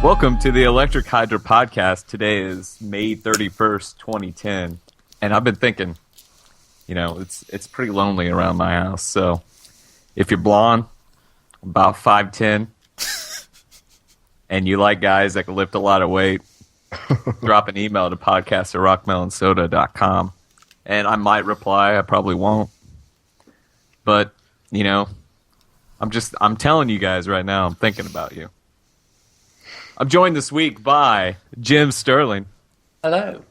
Welcome to the Electric Hydra podcast. Today is May 31st, 2010. And I've been thinking, it's pretty lonely around my house. So if you're blonde, about 5'10", and you like guys that can lift a lot of weight, drop an email to podcast@rockmelonsoda.com. And I might reply. I probably won't. But, I'm telling you guys right now, I'm thinking about you. I'm joined this week by Jim Sterling. Hello.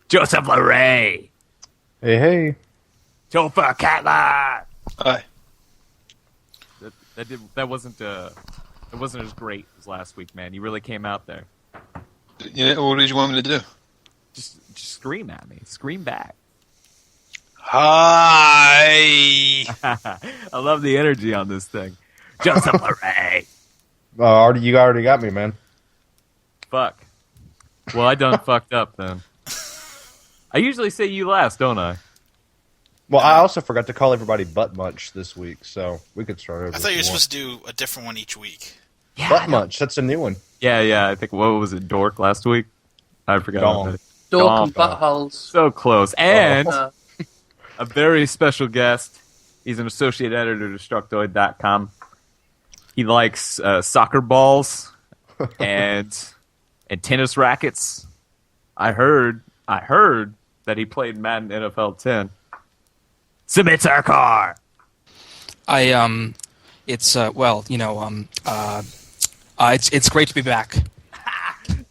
Joseph LeRae. Hey, hey. Topher Catlin. Hi. That wasn't as great as last week, man. You really came out there. Yeah, what did you want me to do? Just scream at me. Scream back. Hi. I love the energy on this thing. Joseph LeRae. You already got me, man. Fuck. Well, I done fucked up then. I usually say you last, don't I? Well, I also forgot to call everybody Butt Munch this week, so we could start over. I thought you were supposed to do a different one each week. Yeah, Butt Munch, that's a new one. Yeah. I think, what was it, Dork last week? I forgot. Dong. Dork and buttholes. So close. And a very special guest. He's an associate editor to Destructoid.com. He likes soccer balls and tennis rackets. I heard that he played Madden NFL 10. Submit Sarkar. It's great to be back.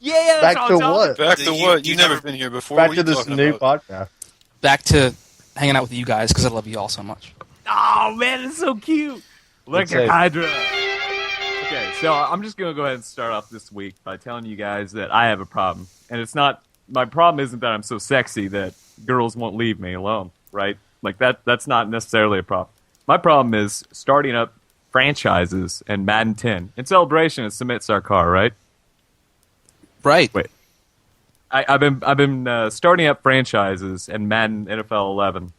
Yeah, Back to what? Back to what? You've never been here before. Back What to are you this talking new about? podcast. Back to hanging out with you guys because I love you all so much. Oh, man, it's so cute. Electric Hydra. Okay, so I'm just going to go ahead and start off this week by telling you guys that I have a problem. And it's not, my problem isn't that I'm so sexy that girls won't leave me alone, right? Like, that's not necessarily a problem. My problem is starting up franchises and Madden 10. In celebration, it's Submit Sarkar, right? Right. Wait. I've been starting up franchises and Madden NFL 11.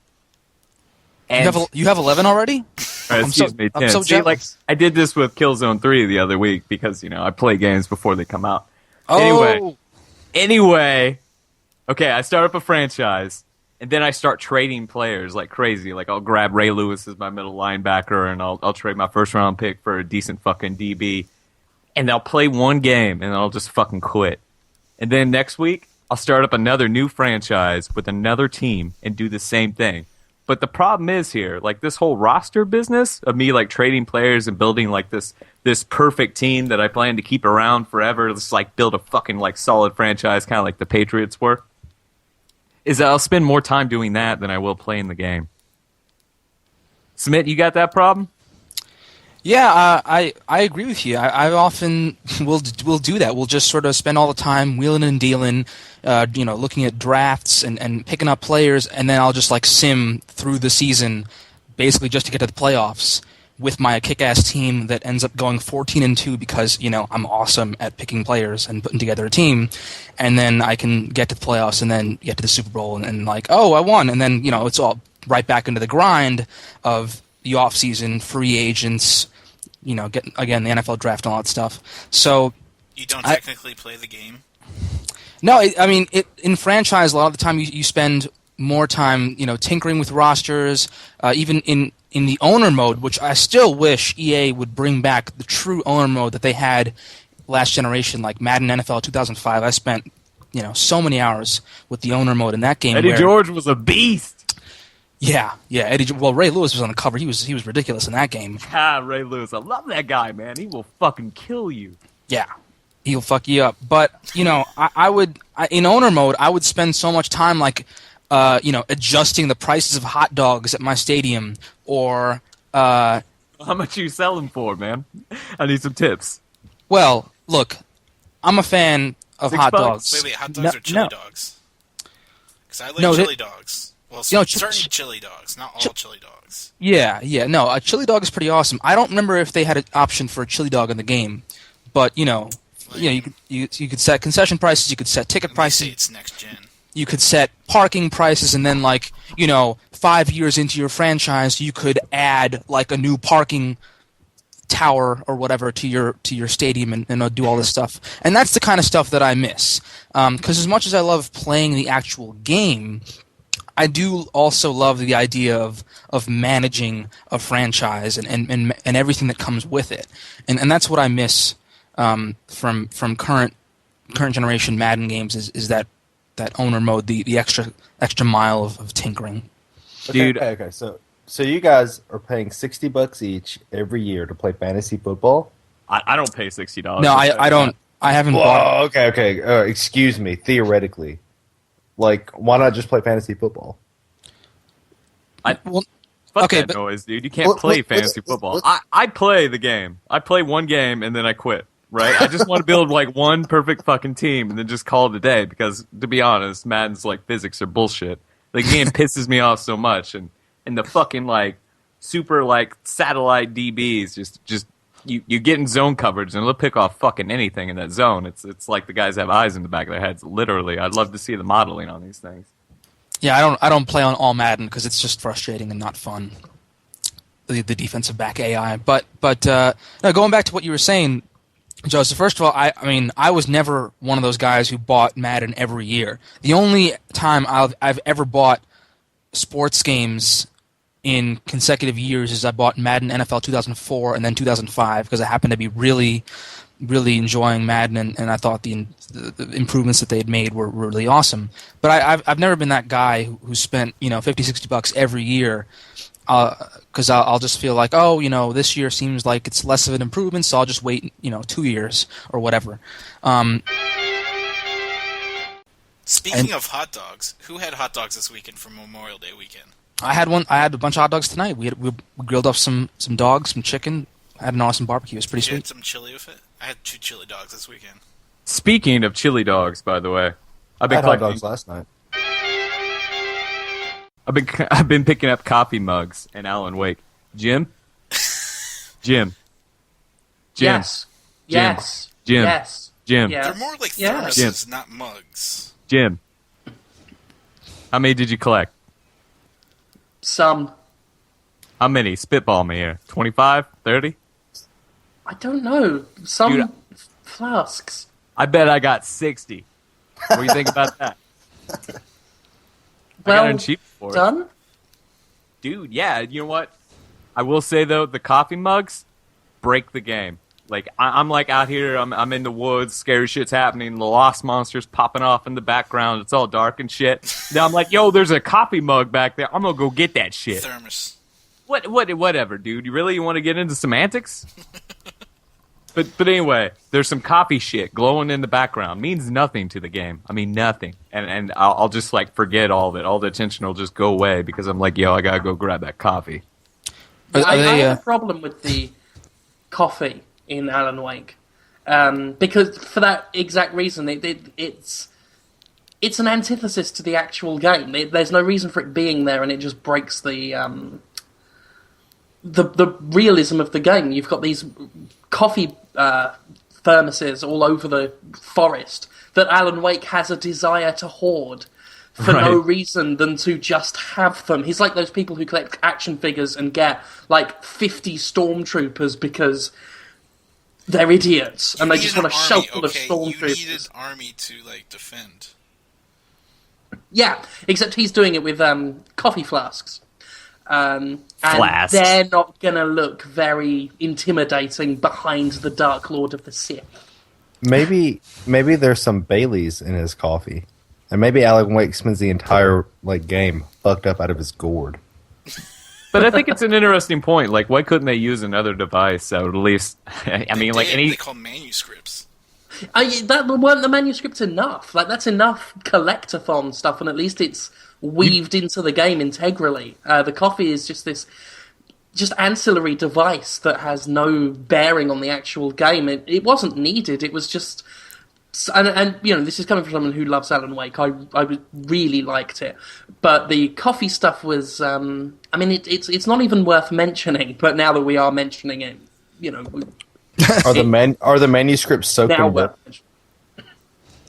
And You have 11 already? excuse me, 10. I'm so See, jealous. like, I did this with Killzone 3 the other week because, I play games before they come out. Oh. Anyway, okay, I start up a franchise, and then I start trading players like crazy. Like, I'll grab Ray Lewis as my middle linebacker, and I'll trade my first-round pick for a decent fucking DB. And I'll play one game, and I'll just fucking quit. And then next week, I'll start up another new franchise with another team and do the same thing. But the problem is here, like this whole roster business of me like trading players and building like this perfect team that I plan to keep around forever, just like build a fucking like solid franchise, kind of like the Patriots were, is that I'll spend more time doing that than I will playing the game. Smith, you got that problem? Yeah, I agree with you. I often will do that. We'll just sort of spend all the time wheeling and dealing, looking at drafts and picking up players, and then I'll just like sim through the season, basically just to get to the playoffs with my kick-ass team that ends up going 14-2 because I'm awesome at picking players and putting together a team, and then I can get to the playoffs and then get to the Super Bowl and like, oh, I won, and then it's all right back into the grind of the off-season, free agents. Get again the NFL draft and all that stuff. So You don't technically play the game? no, in franchise a lot of the time you spend more time tinkering with rosters, even in the owner mode, which I still wish EA would bring back the true owner mode that they had last generation, like Madden NFL 2005. I spent so many hours with the owner mode in that game. Eddie George was a beast. Yeah, Eddie. Well, Ray Lewis was on the cover. He was ridiculous in that game. Ray Lewis. I love that guy, man. He will fucking kill you. Yeah, he'll fuck you up. But I would in owner mode, I would spend so much time like adjusting the prices of hot dogs at my stadium, or How much you selling for, man? I need some tips. well, look, I'm a fan of $6? hot dogs. Wait, hot dogs or chili no. dogs? Because I like chili dogs. Well, certain ch- chili dogs, not all chili dogs. Yeah, no, a chili dog is pretty awesome. I don't remember if they had an option for a chili dog in the game, but you could set concession prices, you could set ticket They say prices, it's next gen. you could set parking prices, and then 5 years into your franchise, you could add like a new parking tower or whatever to your stadium and do all this stuff. And that's the kind of stuff that I miss. Because as much as I love playing the actual game, I do also love the idea of managing a franchise and everything that comes with it. And that's what I miss from current generation Madden games is that owner mode, the extra mile of tinkering. Dude. Okay. So you guys are paying $60 each every year to play fantasy football? I don't pay $60. No, I don't. I haven't bought. Whoa, okay. Excuse me. Theoretically, like, why not just play fantasy football? Fuck okay, that noise, dude. You can't play fantasy football. I play the game. I play one game and then I quit. Right? I just want to build like one perfect fucking team and then just call it a day because, to be honest, Madden's like physics are bullshit. The game pisses me off so much, and the fucking like super like satellite DBs just you get in zone coverage and they'll pick off fucking anything in that zone. It's like the guys have eyes in the back of their heads. Literally, I'd love to see the modeling on these things. Yeah, I don't play on all Madden because it's just frustrating and not fun. The defensive back AI, but no, going back to what you were saying, Joseph. First of all, I mean, I was never one of those guys who bought Madden every year. The only time I've ever bought sports games in consecutive years is I bought Madden NFL 2004 and then 2005 because I happened to be really, really enjoying Madden and I thought the improvements that they had made were really awesome. But I've never been that guy who spent $50-$60 every year. Because I'll just feel like, this year seems like it's less of an improvement, so I'll just wait, 2 years or whatever. Speaking of hot dogs, who had hot dogs this weekend for Memorial Day weekend? I had one. I had a bunch of hot dogs tonight. We grilled up some dogs, some chicken. I had an awesome barbecue. It was pretty Did you sweet. had some chili with it? I had 2 chili dogs this weekend. Speaking of chili dogs, by the way, I had hot dogs last night. I've been picking up coffee mugs and Alan Wake. Jim. Yes. Jim. Yes. Jim. Yes. Jim. Yes. They're more like Yes. thermoses, not mugs. Jim. How many did you collect? Some. How many? Spitball me here. 25? 30? I don't know. Some Dude, flasks. I bet I got 60. What do you think about that? I got Well in cheap for it. done. Dude, yeah, you know what? I will say, though, the coffee mugs break the game. Like, I'm like out here, I'm in the woods, scary shit's happening, the lost monsters popping off in the background, it's all dark and shit. Now I'm like, yo, there's a coffee mug back there, I'm gonna go get that shit. Thermos. Whatever, dude. You really want to get into semantics? But anyway, there's some coffee shit glowing in the background. Means nothing to the game. I mean, nothing. And I'll just, like, forget all of it. All the attention will just go away because I'm like, yo, I gotta go grab that coffee. I have a problem with the coffee in Alan Wake. Because for that exact reason, it's an antithesis to the actual game. There's no reason for it being there, and it just breaks the realism of the game. You've got these coffee thermoses all over the forest that Alan Wake has a desire to hoard for no reason than to just have them. He's like those people who collect action figures and get like 50 stormtroopers because they're idiots and they just want a shelf full of stormtroopers. You need an army to like defend. Yeah, except he's doing it with coffee flasks. And Flasks. they're not going to look very intimidating behind the Dark Lord of the Sith. Maybe there's some Baileys in his coffee, and maybe Alan Wake spends the entire game fucked up out of his gourd. But I think it's an interesting point. Like, why couldn't they use another device that would at least... They call manuscripts. That weren't the manuscripts enough. Like, that's enough collectathon stuff, and at least it's weaved into the game integrally. The coffee is just this ancillary device that has no bearing on the actual game. It wasn't needed. It was just... And this is coming from someone who loves Alan Wake. I really liked it. But the coffee stuff was... it's not even worth mentioning, but now that we are mentioning it, Are the manuscripts soaked now in bourbon?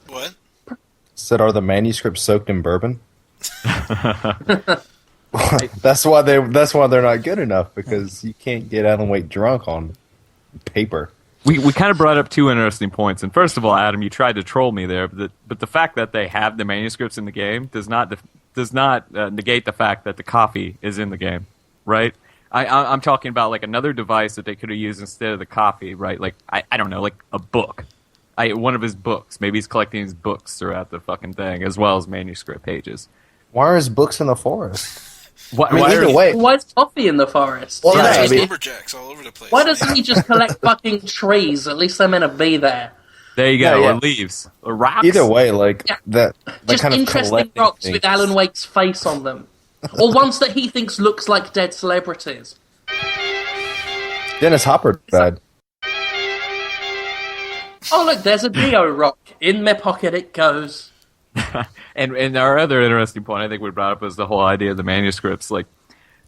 What? Said, are the manuscripts soaked in bourbon? That's why they're not good enough, because you can't get Alan Wake drunk on paper. We kind of brought up two interesting points. And first of all, Adam, you tried to troll me there, but the fact that they have the manuscripts in the game does not negate the fact that the coffee is in the game, right? I'm talking about like another device that they could have used instead of the coffee, right? Like I don't know, like a book. One of his books. Maybe he's collecting his books throughout the fucking thing, as well as manuscript pages. Why are his books in the forest? Why, I mean, why either are- way, Why is coffee in the forest? Well, Yeah, no, I there's mean- lumberjacks all over the place. Why doesn't he just collect fucking trees? At least they're meant to be there. There you go. Yeah, yeah. Or leaves. Or rocks. either way, like Yeah. that Just kind of interesting collecting rocks things. with Alan Wake's face on them. Or ones that he thinks looks like dead celebrities. Dennis Hopper died. Oh look, there's a Dio rock. In my pocket it goes. And our other interesting point I think we brought up was the whole idea of the manuscripts. Like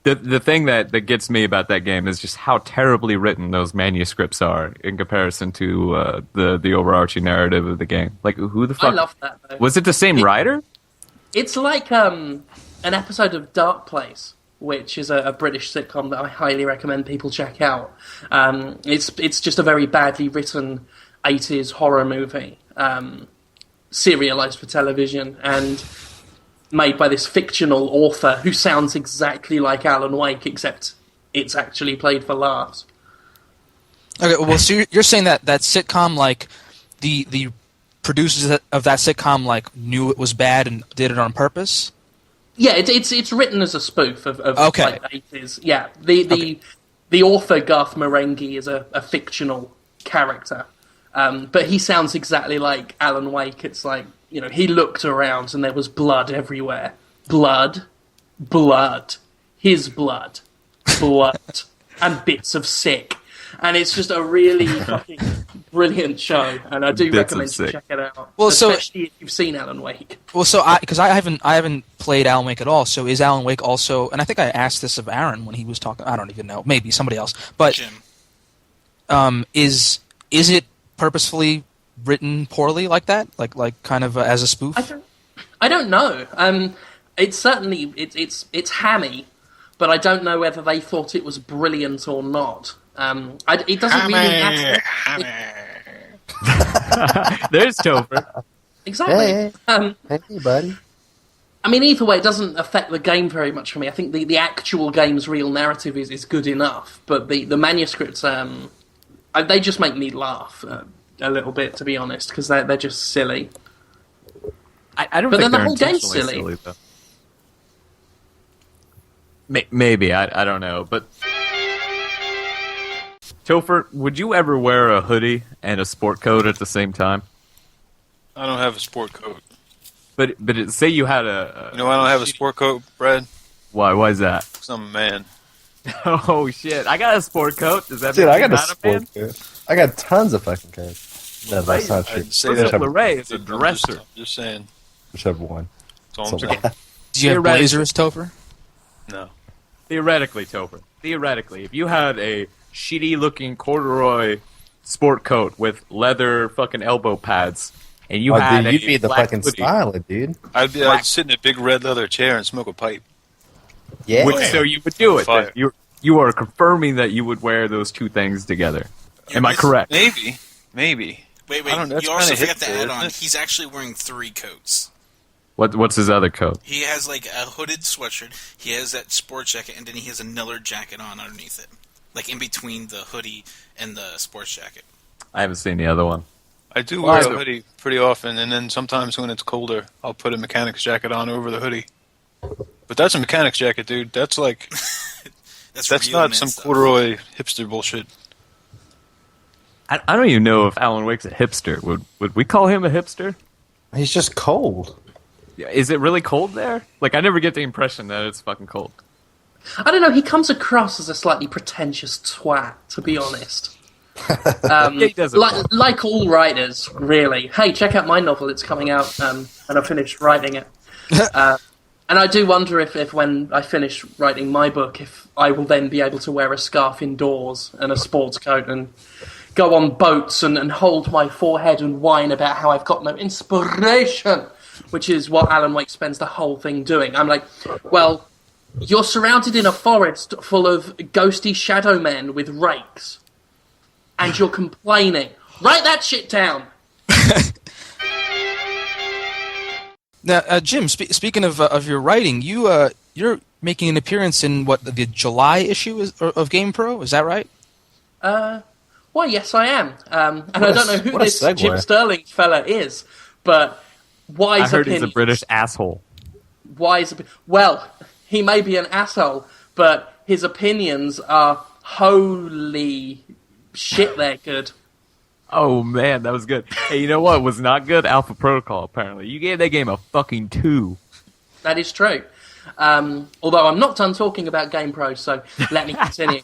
the thing that gets me about that game is just how terribly written those manuscripts are in comparison to the overarching narrative of the game. Like who the I fuck love that though. was it? The same writer? It's like an episode of Dark Place, which is a British sitcom that I highly recommend people check out. It's just a very badly written 80s horror movie, serialized for television and made by this fictional author who sounds exactly like Alan Wake, except it's actually played for laughs. Okay, well, so you're saying that sitcom, like the producers of that sitcom, like knew it was bad and did it on purpose? Yeah, it's written as a spoof of Okay. like the 80s. Yeah, the author Garth Marenghi is a fictional character, but he sounds exactly like Alan Wake. It's like, you know, he looked around and there was blood everywhere. Blood, his blood, and bits of sick. And it's just a really fucking brilliant show, and I do Bits recommend of you sick. check it out. Well, so- especially if you've seen Alan Wake. Well, so because I haven't played Alan Wake at all. So is Alan Wake also? And I think I asked this of Aaron when he was talking. I don't even know. Maybe somebody else. But Jim. is it purposefully written poorly like that? Like kind of as a spoof? I don't know. It's certainly it's hammy, but I don't know whether they thought it was brilliant or not. It doesn't really matter. There's Topher. Exactly. Hey. Hey, buddy. I mean, either way, it doesn't affect the game very much for me. I think the actual game's real narrative is good enough, but the manuscripts, they just make me laugh a little bit, to be honest, because they're just silly. I don't But think then the they're whole game's intentionally silly. though. Maybe I don't know, but Topher, would you ever wear a hoodie and a sport coat at the same time? I don't have a sport coat. But say you had a You know why I don't have a sport coat, Brad? why is that? Because I'm a man. Oh shit! I got a sport coat. Does that Dude, make I you got a not man? sport coat. I got tons of fucking coats. No, that's not true. I'd say What's that. up, Larray? It's a I'm dresser. just saying. Whichever one. That's all I'm Something. saying. Do you have Theoretically- blazers, Topher? No. Theoretically, Topher. Theoretically, if you had a shitty-looking corduroy sport coat with leather fucking elbow pads, and you had dude, you'd a be the black fucking hoodie, styler, dude. I'd sit in a big red leather chair and smoke a pipe. Yeah. so you would do it. Fire. Then you are confirming that you would wear those two things together. Am I correct? Maybe. Wait, I don't know, that's you also kinda forgot to hipster, add on, isn't it? he's actually wearing 3 coats. What's his other coat? He has like a hooded sweatshirt, he has that sports jacket, and then he has another jacket on underneath it. Like in between the hoodie and the sports jacket. I haven't seen the other one. I do wear Well, a hoodie pretty often, and then sometimes when it's colder, I'll put a mechanic's jacket on over the hoodie. But that's a mechanic's jacket, dude. That's like That's that's real not man some stuff. corduroy hipster bullshit. I don't even know if Alan Wake's a hipster. Would we call him a hipster? He's just cold. Is it really cold there? Like, I never get the impression that it's fucking cold. I don't know. He comes across as a slightly pretentious twat, to be honest. He doesn't. Like all writers, really. Hey, check out my novel. It's coming out, and I finished writing it. And I do wonder if when I finish writing my book, if I will then be able to wear a scarf indoors and a sports coat and go on boats and hold my forehead and whine about how I've got no inspiration, which is what Alan Wake spends the whole thing doing. I'm like, well, you're surrounded in a forest full of ghosty shadow men with rakes. and you're complaining. Write that shit down. Now, Jim, speaking of your writing, you're making an appearance in the July issue of GamePro. Is that right? Well, yes, I am. And I don't know who what a this segue. Jim Sterling fella is, but wise I heard opinions. he's a British asshole. Well, he may be an asshole, but his opinions are holy shit. They're good. Oh man, that was good. Hey, you know what was not good? Alpha Protocol. Apparently, you gave that game a fucking 2. That is true. Although I'm not done talking about GamePro, so let me continue.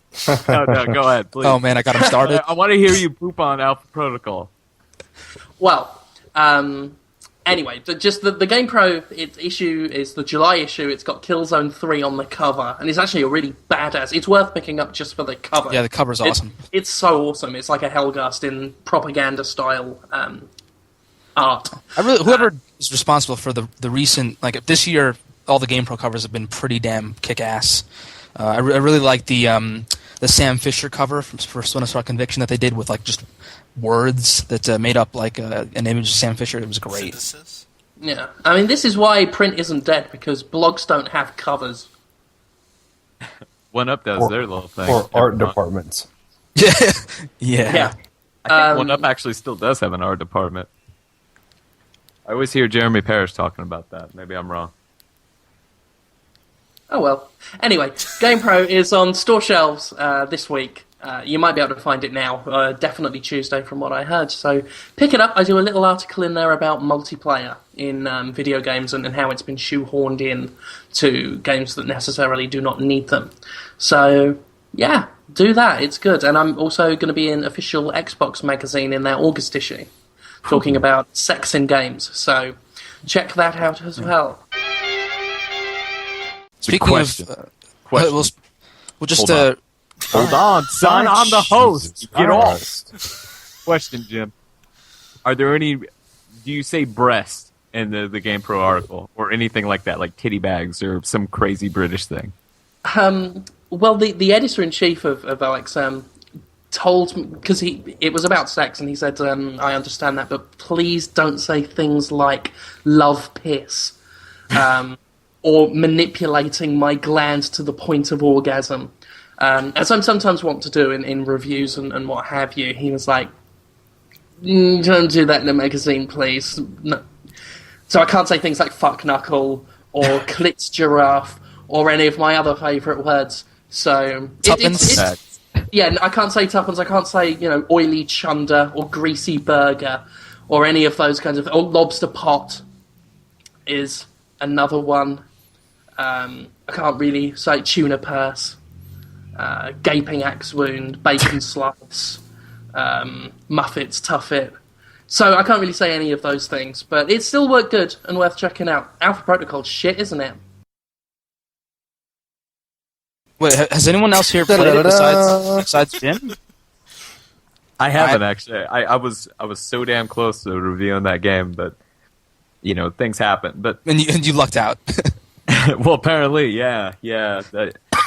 No, go ahead, please. Oh man, I got him started. I want to hear you poop on Alpha Protocol. Well, anyway, just the GamePro issue is the July issue. It's got Killzone 3 on the cover, and it's actually a really badass. It's worth picking up just for the cover. Yeah, the cover's awesome. It's so awesome. It's like a Hellgast in propaganda-style art. Whoever is responsible for the recent, like this year, all the GamePro covers have been pretty damn kick-ass. I really like the Sam Fisher cover for Splinter Conviction that they did with like just words that made up like an image of Sam Fisher. It was great. Synthesis. Yeah, I mean, this is why print isn't dead, because blogs don't have covers. One Up does their little thing. Or art departments. Yeah. Yeah. I think One Up actually still does have an art department. I always hear Jeremy Parrish talking about that. Maybe I'm wrong. Oh well. Anyway, GamePro is on store shelves this week. You might be able to find it now. Definitely Tuesday from what I heard. So pick it up. I do a little article in there about multiplayer in video games and how it's been shoehorned in to games that necessarily do not need them. So yeah, do that. It's good. And I'm also going to be in official Xbox magazine in their August issue, talking about sex in games. So check that out as well. Speaking question. of, Question. we'll just Hold on, son. I'm the host. Get off. Question, Jim. Are there any? Do you say breast in the GamePro article or anything like that, like titty bags or some crazy British thing? Well, the editor in chief of Alex told me, because it was about sex, and he said, "I understand that, but please don't say things like love piss." Or manipulating my gland to the point of orgasm, as I sometimes want to do in reviews and what have you. He was like, don't do that in a magazine, please. No. So I can't say things like fuck knuckle or clit giraffe or any of my other favourite words. So Tuppence. Yeah, I can't say tuppence. I can't say oily chunder or greasy burger or any of those kinds of. Or lobster pot is another one. I can't really say tuna purse, gaping axe wound, bacon slice, muffets, tuffet. So I can't really say any of those things, but it's still worked good and worth checking out. Alpha Protocol shit, isn't it? Wait, has anyone else here played it besides Jim? I haven't actually. I was so damn close to reviewing that game, but things happen. But And you lucked out. well, apparently, yeah.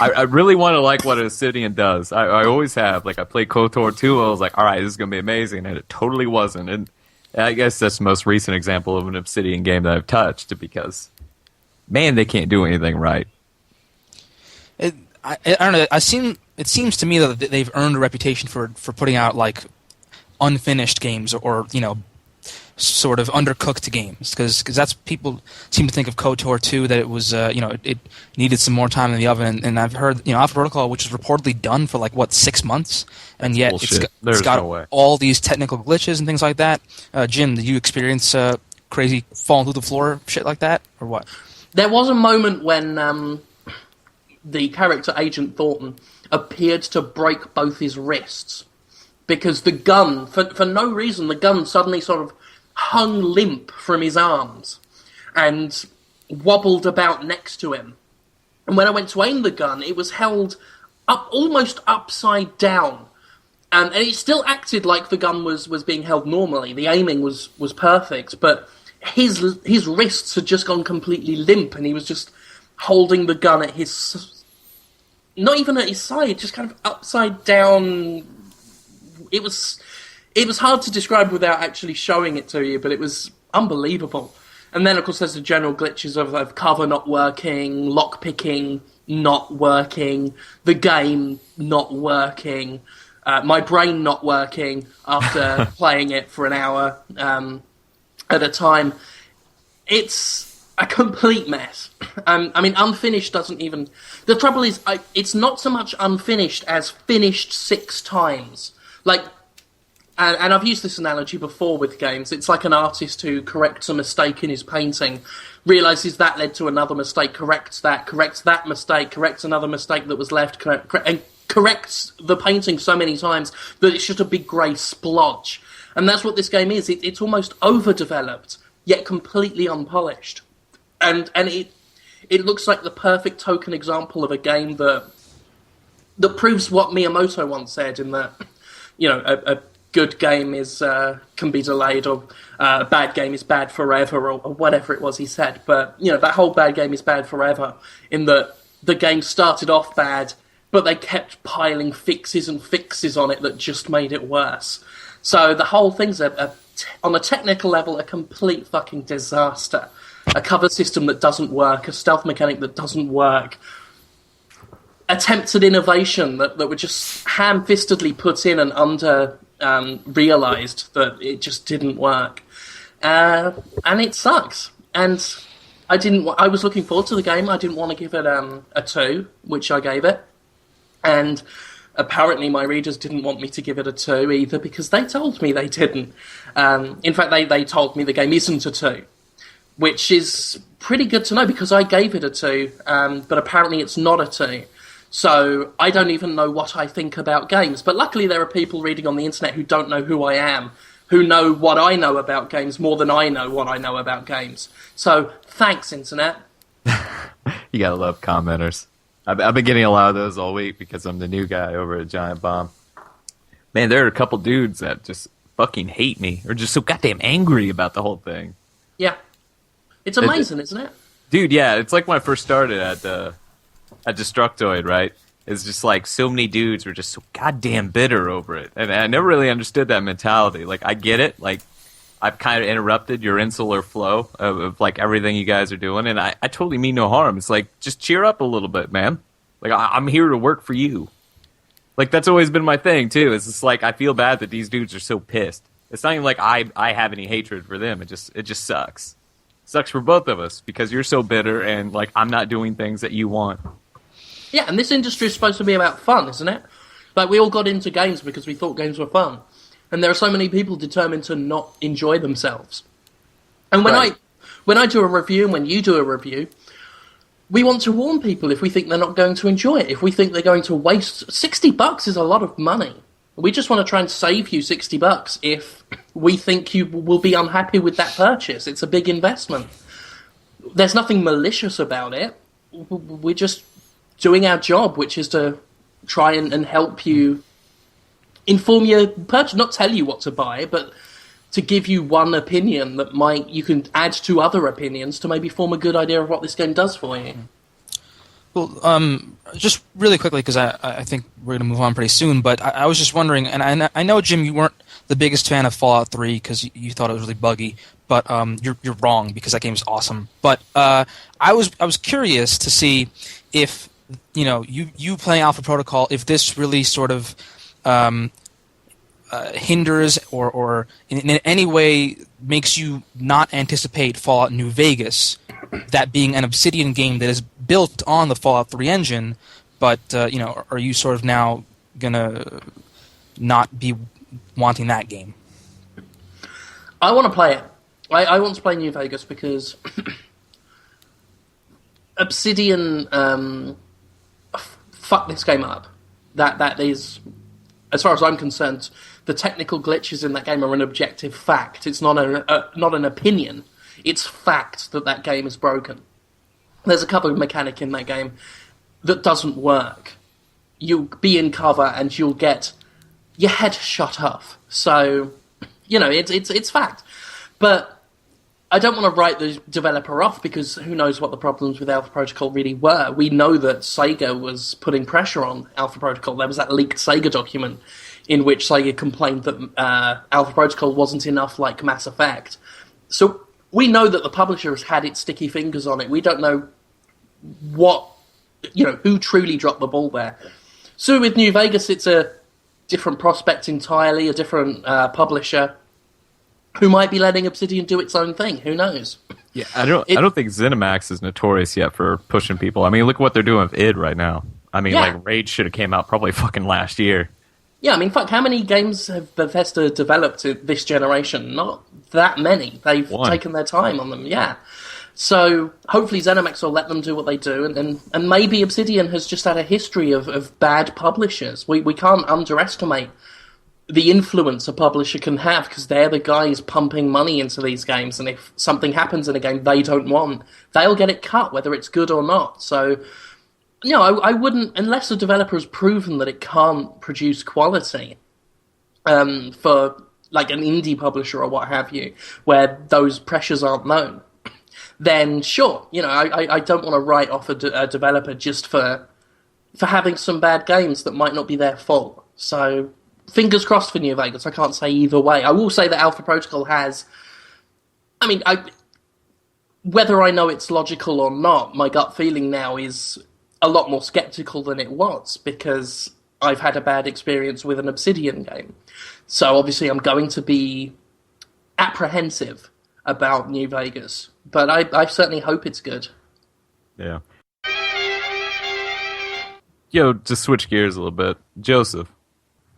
I really want to like what Obsidian does. I always have. Like, I played KOTOR 2, I was like, all right, this is going to be amazing, and it totally wasn't. And I guess that's the most recent example of an Obsidian game that I've touched, because, man, they can't do anything right. I don't know. It seems to me that they've earned a reputation for putting out, like, unfinished games or sort of undercooked games, because that's people seem to think of KOTOR 2 that it was it needed some more time in the oven, and I've heard Alpha Protocol, which is reportedly done for like 6 months, and yet it's got no way. all these technical glitches and things like that. Jim, did you experience crazy falling through the floor shit like that, or what? There was a moment when the character Agent Thornton appeared to break both his wrists because the gun, for no reason, the gun suddenly sort of hung limp from his arms and wobbled about next to him. And when I went to aim the gun, it was held up almost upside down. And it still acted like the gun was being held normally. The aiming was perfect, but his wrists had just gone completely limp, and he was just holding the gun at his... not even at his side, just kind of upside down was hard to describe without actually showing it to you, but it was unbelievable. And then, of course, there's the general glitches of cover not working, lockpicking not working, the game not working, my brain not working after playing it for an hour at a time. It's a complete mess. I mean, unfinished doesn't even... The trouble is, it's not so much unfinished as finished 6 times. Like... And I've used this analogy before with games. It's like an artist who corrects a mistake in his painting, realizes that led to another mistake, corrects that mistake, corrects another mistake that was left, and corrects the painting so many times that it's just a big grey splodge. And that's what this game is. It's almost overdeveloped, yet completely unpolished. And it looks like the perfect token example of a game that proves what Miyamoto once said, in that, you know, a good game is can be delayed, or a bad game is bad forever, or whatever it was he said. But, you know, that whole bad game is bad forever, in that the game started off bad, but they kept piling fixes and fixes on it that just made it worse. So the whole thing's, on a technical level, a complete fucking disaster. A cover system that doesn't work, a stealth mechanic that doesn't work, attempts at innovation that were just ham-fistedly put in and realised that it just didn't work. And it sucks. And I was looking forward to the game. I didn't want to give it a 2, which I gave it. And apparently my readers didn't want me to give it a 2 either, because they told me they didn't. In fact, they told me the game isn't a 2, which is pretty good to know, because I gave it a 2, but apparently it's not a 2. So I don't even know what I think about games. But luckily there are people reading on the internet who don't know who I am, who know what I know about games more than I know what I know about games. So thanks, internet. You gotta love commenters. I've been getting a lot of those all week because I'm the new guy over at Giant Bomb. Man, there are a couple dudes that just fucking hate me, or just so goddamn angry about the whole thing. Yeah. It's amazing, isn't it? Dude, yeah, it's like when I first started at Destructoid, right? It's just like so many dudes were just so goddamn bitter over it. And I never really understood that mentality. Like, I get it. Like, I've kind of interrupted your insular flow of like everything you guys are doing, and I totally mean no harm. It's like, just cheer up a little bit, man. Like, I'm here to work for you. Like, that's always been my thing, too. It's just like, I feel bad that these dudes are so pissed. It's not even like I have any hatred for them. It just sucks. Sucks for both of us, because you're so bitter, and like, I'm not doing things that you want. Yeah, and this industry is supposed to be about fun, isn't it? Like, we all got into games because we thought games were fun. And there are so many people determined to not enjoy themselves. And when I do a review, and when you do a review, we want to warn people if we think they're not going to enjoy it. If we think they're going to waste... $60 is a lot of money. We just want to try and save you $60 if we think you will be unhappy with that purchase. It's a big investment. There's nothing malicious about it. We're just doing our job, which is to try and help you inform your purchase, not tell you what to buy, but to give you one opinion that you can add to other opinions to maybe form a good idea of what this game does for you. Well, just really quickly, because I think we're going to move on pretty soon, but I was just wondering, and I know, Jim, you weren't the biggest fan of Fallout 3 because you thought it was really buggy, but you're wrong, because that game is awesome. But I was curious to see if, you know, you playing Alpha Protocol, if this really sort of hinders or in any way makes you not anticipate Fallout New Vegas, that being an Obsidian game that is built on the Fallout 3 engine, but you know, are you sort of now gonna not be wanting that game? I want to play it. I want to play New Vegas because Obsidian fucked this game up. That is, as far as I'm concerned, the technical glitches in that game are an objective fact. It's not an opinion. It's fact that game is broken. There's a couple of mechanic in that game that doesn't work. You'll be in cover and you'll get your head shot off. So, you know, it's fact. But I don't want to write the developer off, because who knows what the problems with Alpha Protocol really were. We know that Sega was putting pressure on Alpha Protocol. There was that leaked Sega document in which Sega complained that Alpha Protocol wasn't enough like Mass Effect. So we know that the publisher has had its sticky fingers on it. We don't know who truly dropped the ball there. So with New Vegas, it's a different prospect entirely, a different publisher who might be letting Obsidian do its own thing. Who knows? Yeah, I don't think ZeniMax is notorious yet for pushing people. I mean, look what they're doing with id right now. I mean, like Rage should have came out probably fucking last year. Yeah, I mean, fuck, how many games have Bethesda developed this generation? Not that many. They've taken their time on them, yeah. So hopefully ZeniMax will let them do what they do, and maybe Obsidian has just had a history of bad publishers. We can't underestimate the influence a publisher can have, because they're the guys pumping money into these games, and if something happens in a game they don't want, they'll get it cut, whether it's good or not. So, I wouldn't, unless a developer has proven that it can't produce quality, for like an indie publisher or what have you, where those pressures aren't known, then sure, I don't want to write off a developer just for having some bad games that might not be their fault. So, fingers crossed for New Vegas. I can't say either way. I will say that Alpha Protocol has... I mean, whether I know it's logical or not, my gut feeling now is a lot more skeptical than it was, because I've had a bad experience with an Obsidian game. So obviously I'm going to be apprehensive about New Vegas. But I certainly hope it's good. Yeah. Yo, to switch gears a little bit. Joseph.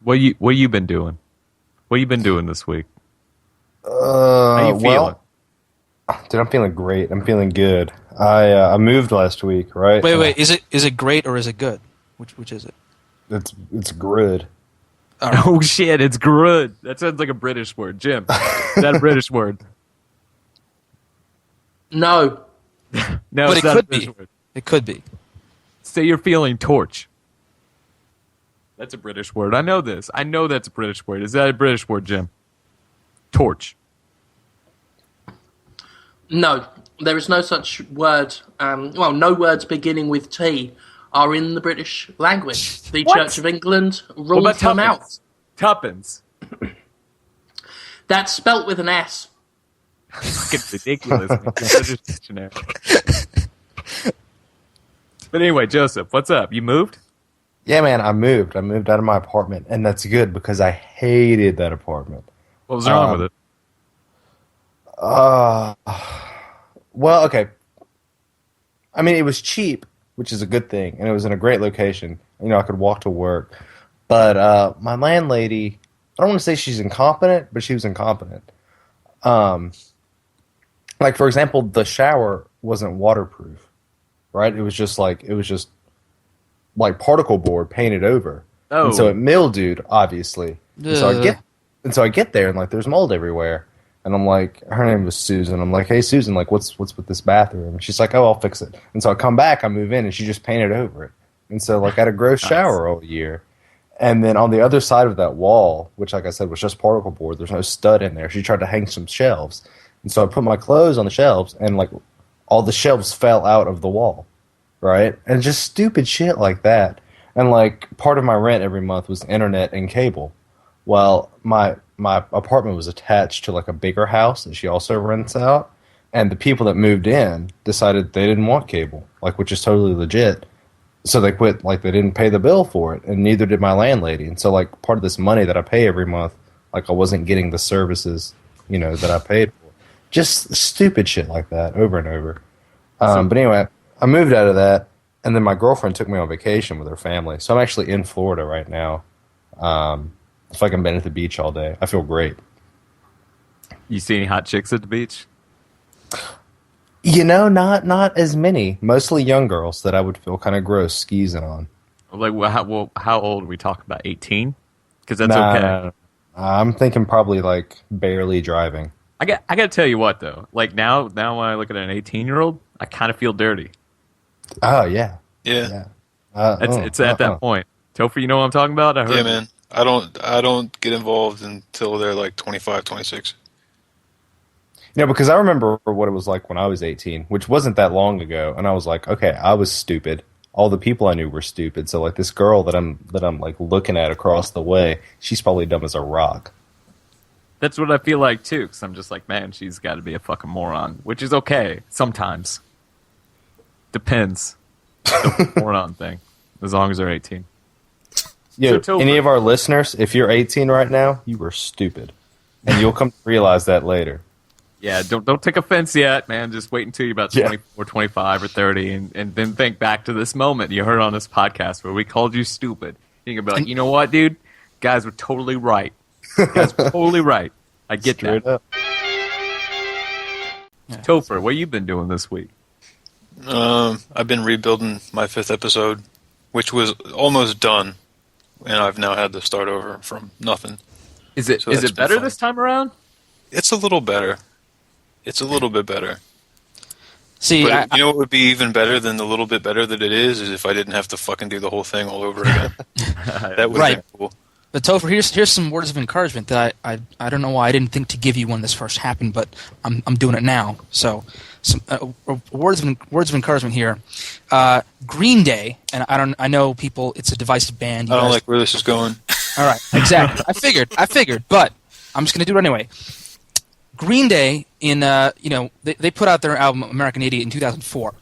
What you been doing? What you been doing this week? How you feeling? Dude, I'm feeling great. I'm feeling good. I moved last week, right? Wait. Is it great or is it good? Which is it? It's good. Right. Oh shit, it's good. That sounds like a British word, Jim. Is that a British word? No. No, but it's it not could a British be. word. It could be. Say you're feeling torch. That's a British word. I know this. I know that's a British word. Is that a British word, Jim? Torch. No, there is no such word. No words beginning with T are in the British language. The What? Church of England What ruled about them out. Tuppence? That's spelt with an S. Fucking ridiculous. Man. British dictionary. But anyway, Joseph, what's up? You moved? Yeah, man, I moved. I moved out of my apartment, and that's good because I hated that apartment. What was wrong with it? Well, okay. I mean, it was cheap, which is a good thing, and it was in a great location. I could walk to work. But my landlady, I don't want to say she's incompetent, but she was incompetent. Like, for example, the shower wasn't waterproof, right? It was just like particle board painted over. Oh. And so it mildewed, obviously. And so I get there and like there's mold everywhere. And I'm like, her name was Susan. I'm like, hey Susan, like what's with this bathroom? And she's like, oh, I'll fix it. And so I come back, I move in, and she just painted over it. And so like I had a gross shower all year. And then on the other side of that wall, which like I said was just particle board, there's no stud in there. She tried to hang some shelves. And so I put my clothes on the shelves, and like all the shelves fell out of the wall. Right? And just stupid shit like that. And like part of my rent every month was internet and cable. Well, my apartment was attached to like a bigger house that she also rents out. And the people that moved in decided they didn't want cable, like, which is totally legit. So they quit, like they didn't pay the bill for it, and neither did my landlady. And so like part of this money that I pay every month, like I wasn't getting the services, that I paid for. Just stupid shit like that over and over. But anyway, I moved out of that, and then my girlfriend took me on vacation with her family. So I'm actually in Florida right now. It's like I'm been at the beach all day. I feel great. You see any hot chicks at the beach? Not as many. Mostly young girls that I would feel kind of gross skeezing on. Like, how old are we talking about? 18? Because that's Nah, okay. nah. I'm thinking probably like barely driving. I got to tell you what though. Like now when I look at an 18-year-old, I kind of feel dirty. Oh yeah. Yeah. It's at that point. Topher, you know what I'm talking about? I heard. Yeah, man. I don't get involved until they're like 25, 26. Because I remember what it was like when I was 18, which wasn't that long ago, and I was like, okay, I was stupid all the people I knew were stupid. So like this girl that I'm like looking at across the way, she's probably dumb as a rock. That's what I feel like too, because I'm just like, man, she's got to be a fucking moron, which is okay sometimes. Depends. The moron thing, as long as they're 18. Yeah, So, any of our listeners, if you're 18 right now, you were stupid, and you'll come to realize that later. Yeah, don't take offense yet, man. Just wait until you're about 24, 25, or 30, and then think back to this moment you heard on this podcast where we called you stupid. You can be like, you know what, dude? Guys were totally right. Guys were totally right. I get Straight that. up. Topher, what you been doing this week? I've been rebuilding my 5th episode, which was almost done, and I've now had to start over from nothing. Is it So that's is it better been fun. this time around? It's a little better. It's a little bit better. See, But you know what would be even better than the little bit better that it is if I didn't have to fucking do the whole thing all over again. That would Right. be cool. but Topher, here's some words of encouragement that I don't know why I didn't think to give you when this first happened, but I'm doing it now. So, some words of encouragement here. Green Day, and I know people. It's a divisive band. You I don't guys- like where this is going. All right, exactly. I figured, but I'm just going to do it anyway. Green Day, they put out their album American Idiot in 2004.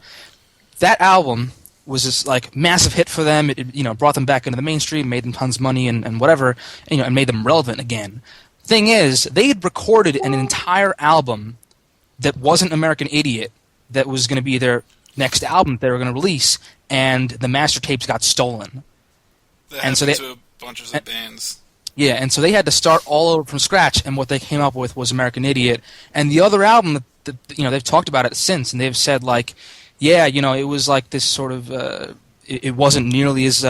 That album was this like massive hit for them. It brought them back into the mainstream, made them tons of money and whatever, and made them relevant again. Thing is, they had recorded an entire album that wasn't American Idiot, that was going to be their next album that they were going to release, and the master tapes got stolen. That And so happened they- to bunches of bands. Yeah, and so they had to start all over from scratch, and what they came up with was American Idiot. And the other album, they've talked about it since, and they've said like, yeah, it was like this sort of, it wasn't nearly as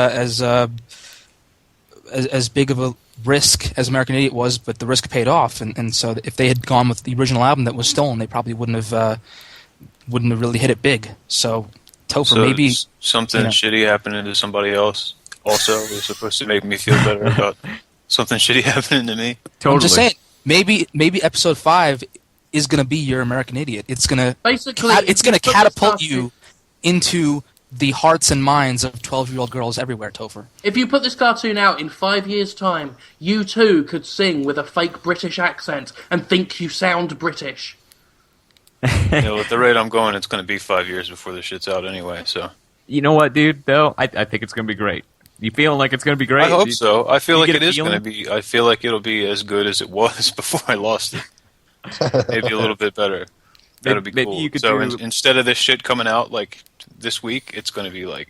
big of a risk as American Idiot was, but the risk paid off. And so if they had gone with the original album that was stolen, they probably wouldn't have really hit it big. So Topher, So maybe something shitty happening to somebody else also is supposed to make me feel better about something shitty happening to me. Totally. I'm just saying, maybe episode 5 is going to be your American Idiot. It's going to Basically, it's going to put this catapult cartoon- you into the hearts and minds of 12-year-old girls everywhere, Topher. If you put this cartoon out in 5 years' time, you too could sing with a fake British accent and think you sound British. At the rate I'm going, it's going to be 5 years before the shit's out anyway. So You know what, dude? Though I think it's gonna be great. You feeling like it's gonna be great? I hope You- so. I feel you like get it a is going to feeling? be. I feel like it'll be as good as it was before I lost it. Maybe a little bit better. That'll be Maybe cool. you could So do- instead of this shit coming out like this week, it's going to be like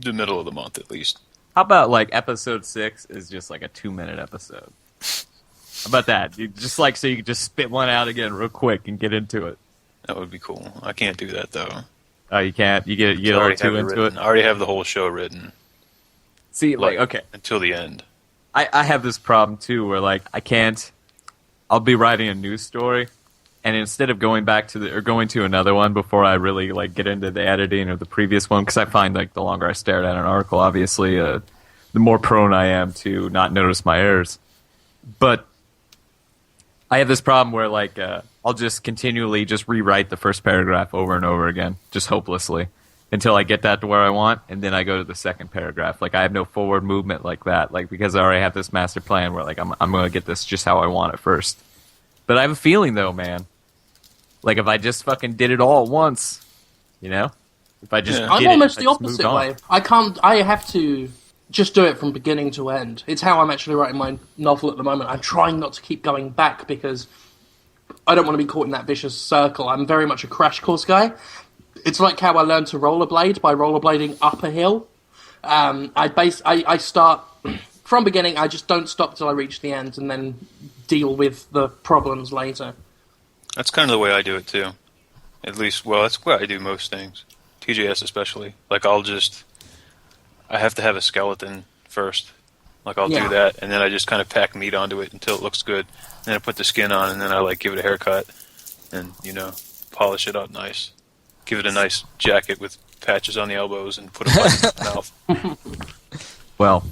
the middle of the month at least. How about like episode 6 is just like a 2-minute episode? How about that? You just like so you can just spit one out again real quick and get into it. That would be cool. I can't do that though. Oh, you can't. You get I a little already too have it into written. it. I already have the whole show written. See, like okay, until the end. I have this problem too where like I can't. I'll be writing a news story, and instead of going back to going to another one before I really like get into the editing of the previous one, because I find like the longer I stare at an article, obviously, the more prone I am to not notice my errors. But I have this problem where like I'll just continually just rewrite the first paragraph over and over again, just hopelessly, until I get that to where I want, and then I go to the second paragraph. Like I have no forward movement like that, like because I already have this master plan where like I'm going to get this just how I want it first. But I have a feeling though, man, like if I just fucking did it all at once, if I just Yeah. did I'm it, almost I the just moved opposite on. way. I have to just do it from beginning to end. It's how I'm actually writing my novel at the moment. I'm trying not to keep going back because I don't want to be caught in that vicious circle. I'm very much a crash course guy. It's like how I learned to rollerblade by rollerblading up a hill. I start from beginning. I just don't stop till I reach the end, and then deal with the problems later. That's kind of the way I do it too. At least, well, that's where I do most things. TJS especially. Like I have to have a skeleton first. Like I'll Yeah. do that, and then I just kind of pack meat onto it until it looks good. Then I put the skin on, and then I like give it a haircut, and polish it up nice. Give it a nice jacket with patches on the elbows, and put a button in the mouth. Well,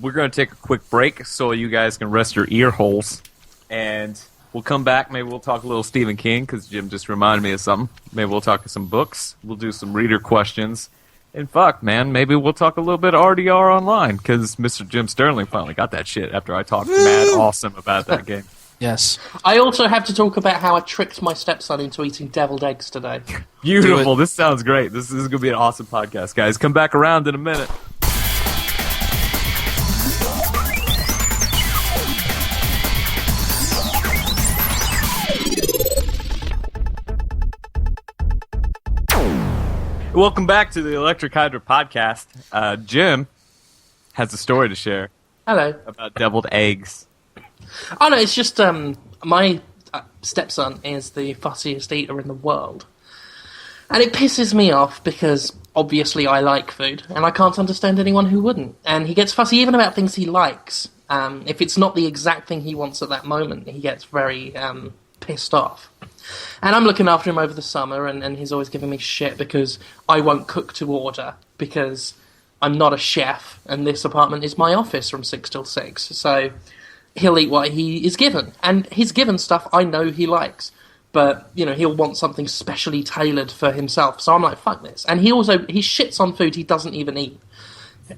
we're going to take a quick break so you guys can rest your ear holes. And we'll come back. Maybe we'll talk a little Stephen King because Jim just reminded me of something. Maybe we'll talk some books. We'll do some reader questions. And fuck, man, maybe we'll talk a little bit of RDR online, because Mr. Jim Sterling finally got that shit after I talked mad awesome about that game. Yes. I also have to talk about how I tricked my stepson into eating deviled eggs today. Beautiful. This sounds great. This is going to be an awesome podcast, guys. Come back around in a minute. Welcome back to the Electric Hydra podcast. Jim has a story to share Hello. about deviled eggs. Oh no, it's just my stepson is the fussiest eater in the world. And it pisses me off because obviously I like food and I can't understand anyone who wouldn't. And he gets fussy even about things he likes. If it's not the exact thing he wants at that moment, he gets very pissed off. And I'm looking after him over the summer, and he's always giving me shit because I won't cook to order because I'm not a chef, and this apartment is my office from 6 till 6. So he'll eat what he is given. And he's given stuff I know he likes. But, you know, he'll want something specially tailored for himself. So I'm like, fuck this. And he shits on food he doesn't even eat.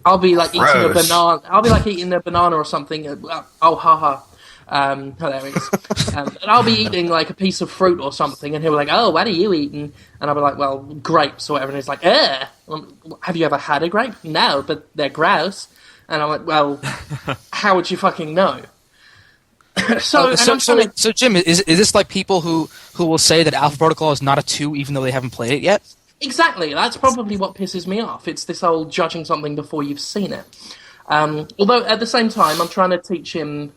I'll be like eating a banana. I'll be like eating a banana or something. Oh, haha. Hilarious. And I'll be eating like a piece of fruit or something, and he'll be like, "Oh, what are you eating?" And I'll be like, "Well, grapes or whatever." And he's like, "Have you ever had a grape?" "No, but they're gross." And I'm like, "Well, how would you fucking know?" So Jim, is this like people who will say that Alpha Protocol is not a 2 even though they haven't played it yet? Exactly. That's probably what pisses me off. It's this old judging something before you've seen it. Although at the same time, I'm trying to teach him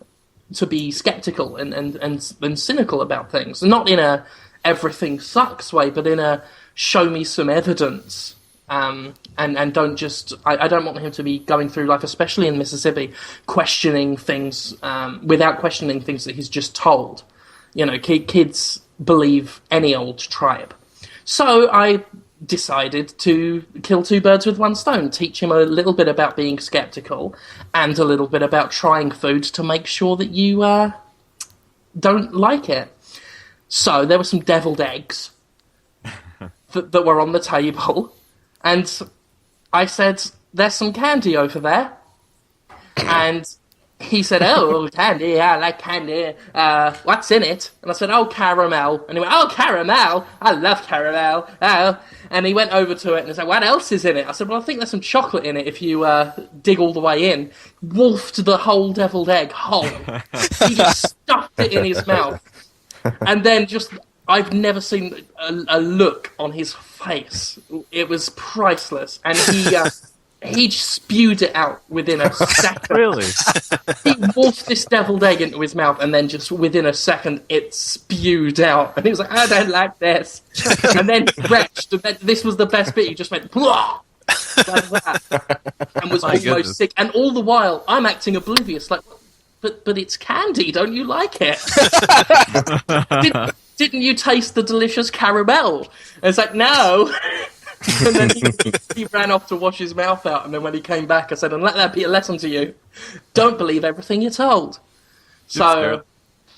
to be skeptical and cynical about things. Not in a everything sucks way, but in a show me some evidence. And don't just... I don't want him to be going through life, especially in Mississippi, questioning things without questioning things that he's just told. You know, kids believe any old tribe. So I decided to kill 2 birds with 1 stone, teach him a little bit about being skeptical and a little bit about trying food to make sure that you don't like it. So there were some deviled eggs that were on the table, and I said, "There's some candy over there." And he said, "Oh, candy, I like candy. What's in it?" And I said, "Oh, caramel." And he went, "Oh, caramel, I love caramel. Oh." And he went over to it and he said, "What else is in it?" I said, "Well, I think there's some chocolate in it if you dig all the way in." Wolfed the whole deviled egg whole. He just stuffed it in his mouth. And then I've never seen a look on his face. It was priceless. And he spewed it out within a second. Really? He wolfed this deviled egg into his mouth, and then just within a second, it spewed out. And he was like, "I don't like this." And then he retched. And then, this was the best bit. He just went, "Blah!" like that, and was almost sick. And all the while, I'm acting oblivious, like, but it's candy. Don't you like it? Didn't you taste the delicious caramel? And it's like, no. And then he ran off to wash his mouth out, and then when he came back, I said, "And let that be a lesson to you. Don't believe everything you're told." So,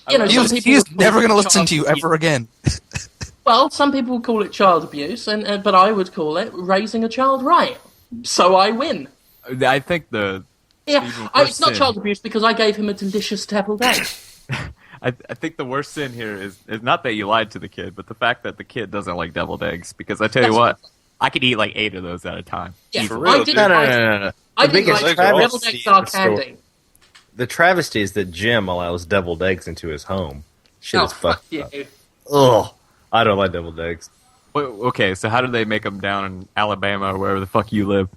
you know, he's never going to listen to you ever again. Well, some people would call it child abuse, but I would call it raising a child right. So I win. I think it's not child abuse because I gave him a delicious deviled egg. I think the worst sin here is not that you lied to the kid, but the fact that the kid doesn't like deviled eggs. Because I tell you what, I could eat like 8 of those at a time. Yeah, for real, No. I The didn't biggest like travesty deviled eggs are candy. The travesty is that Jim allows deviled eggs into his home. Shit Oh, is fuck fucked you. up. Ugh. I don't like deviled eggs. Wait, okay, so how do they make them down in Alabama or wherever the fuck you live?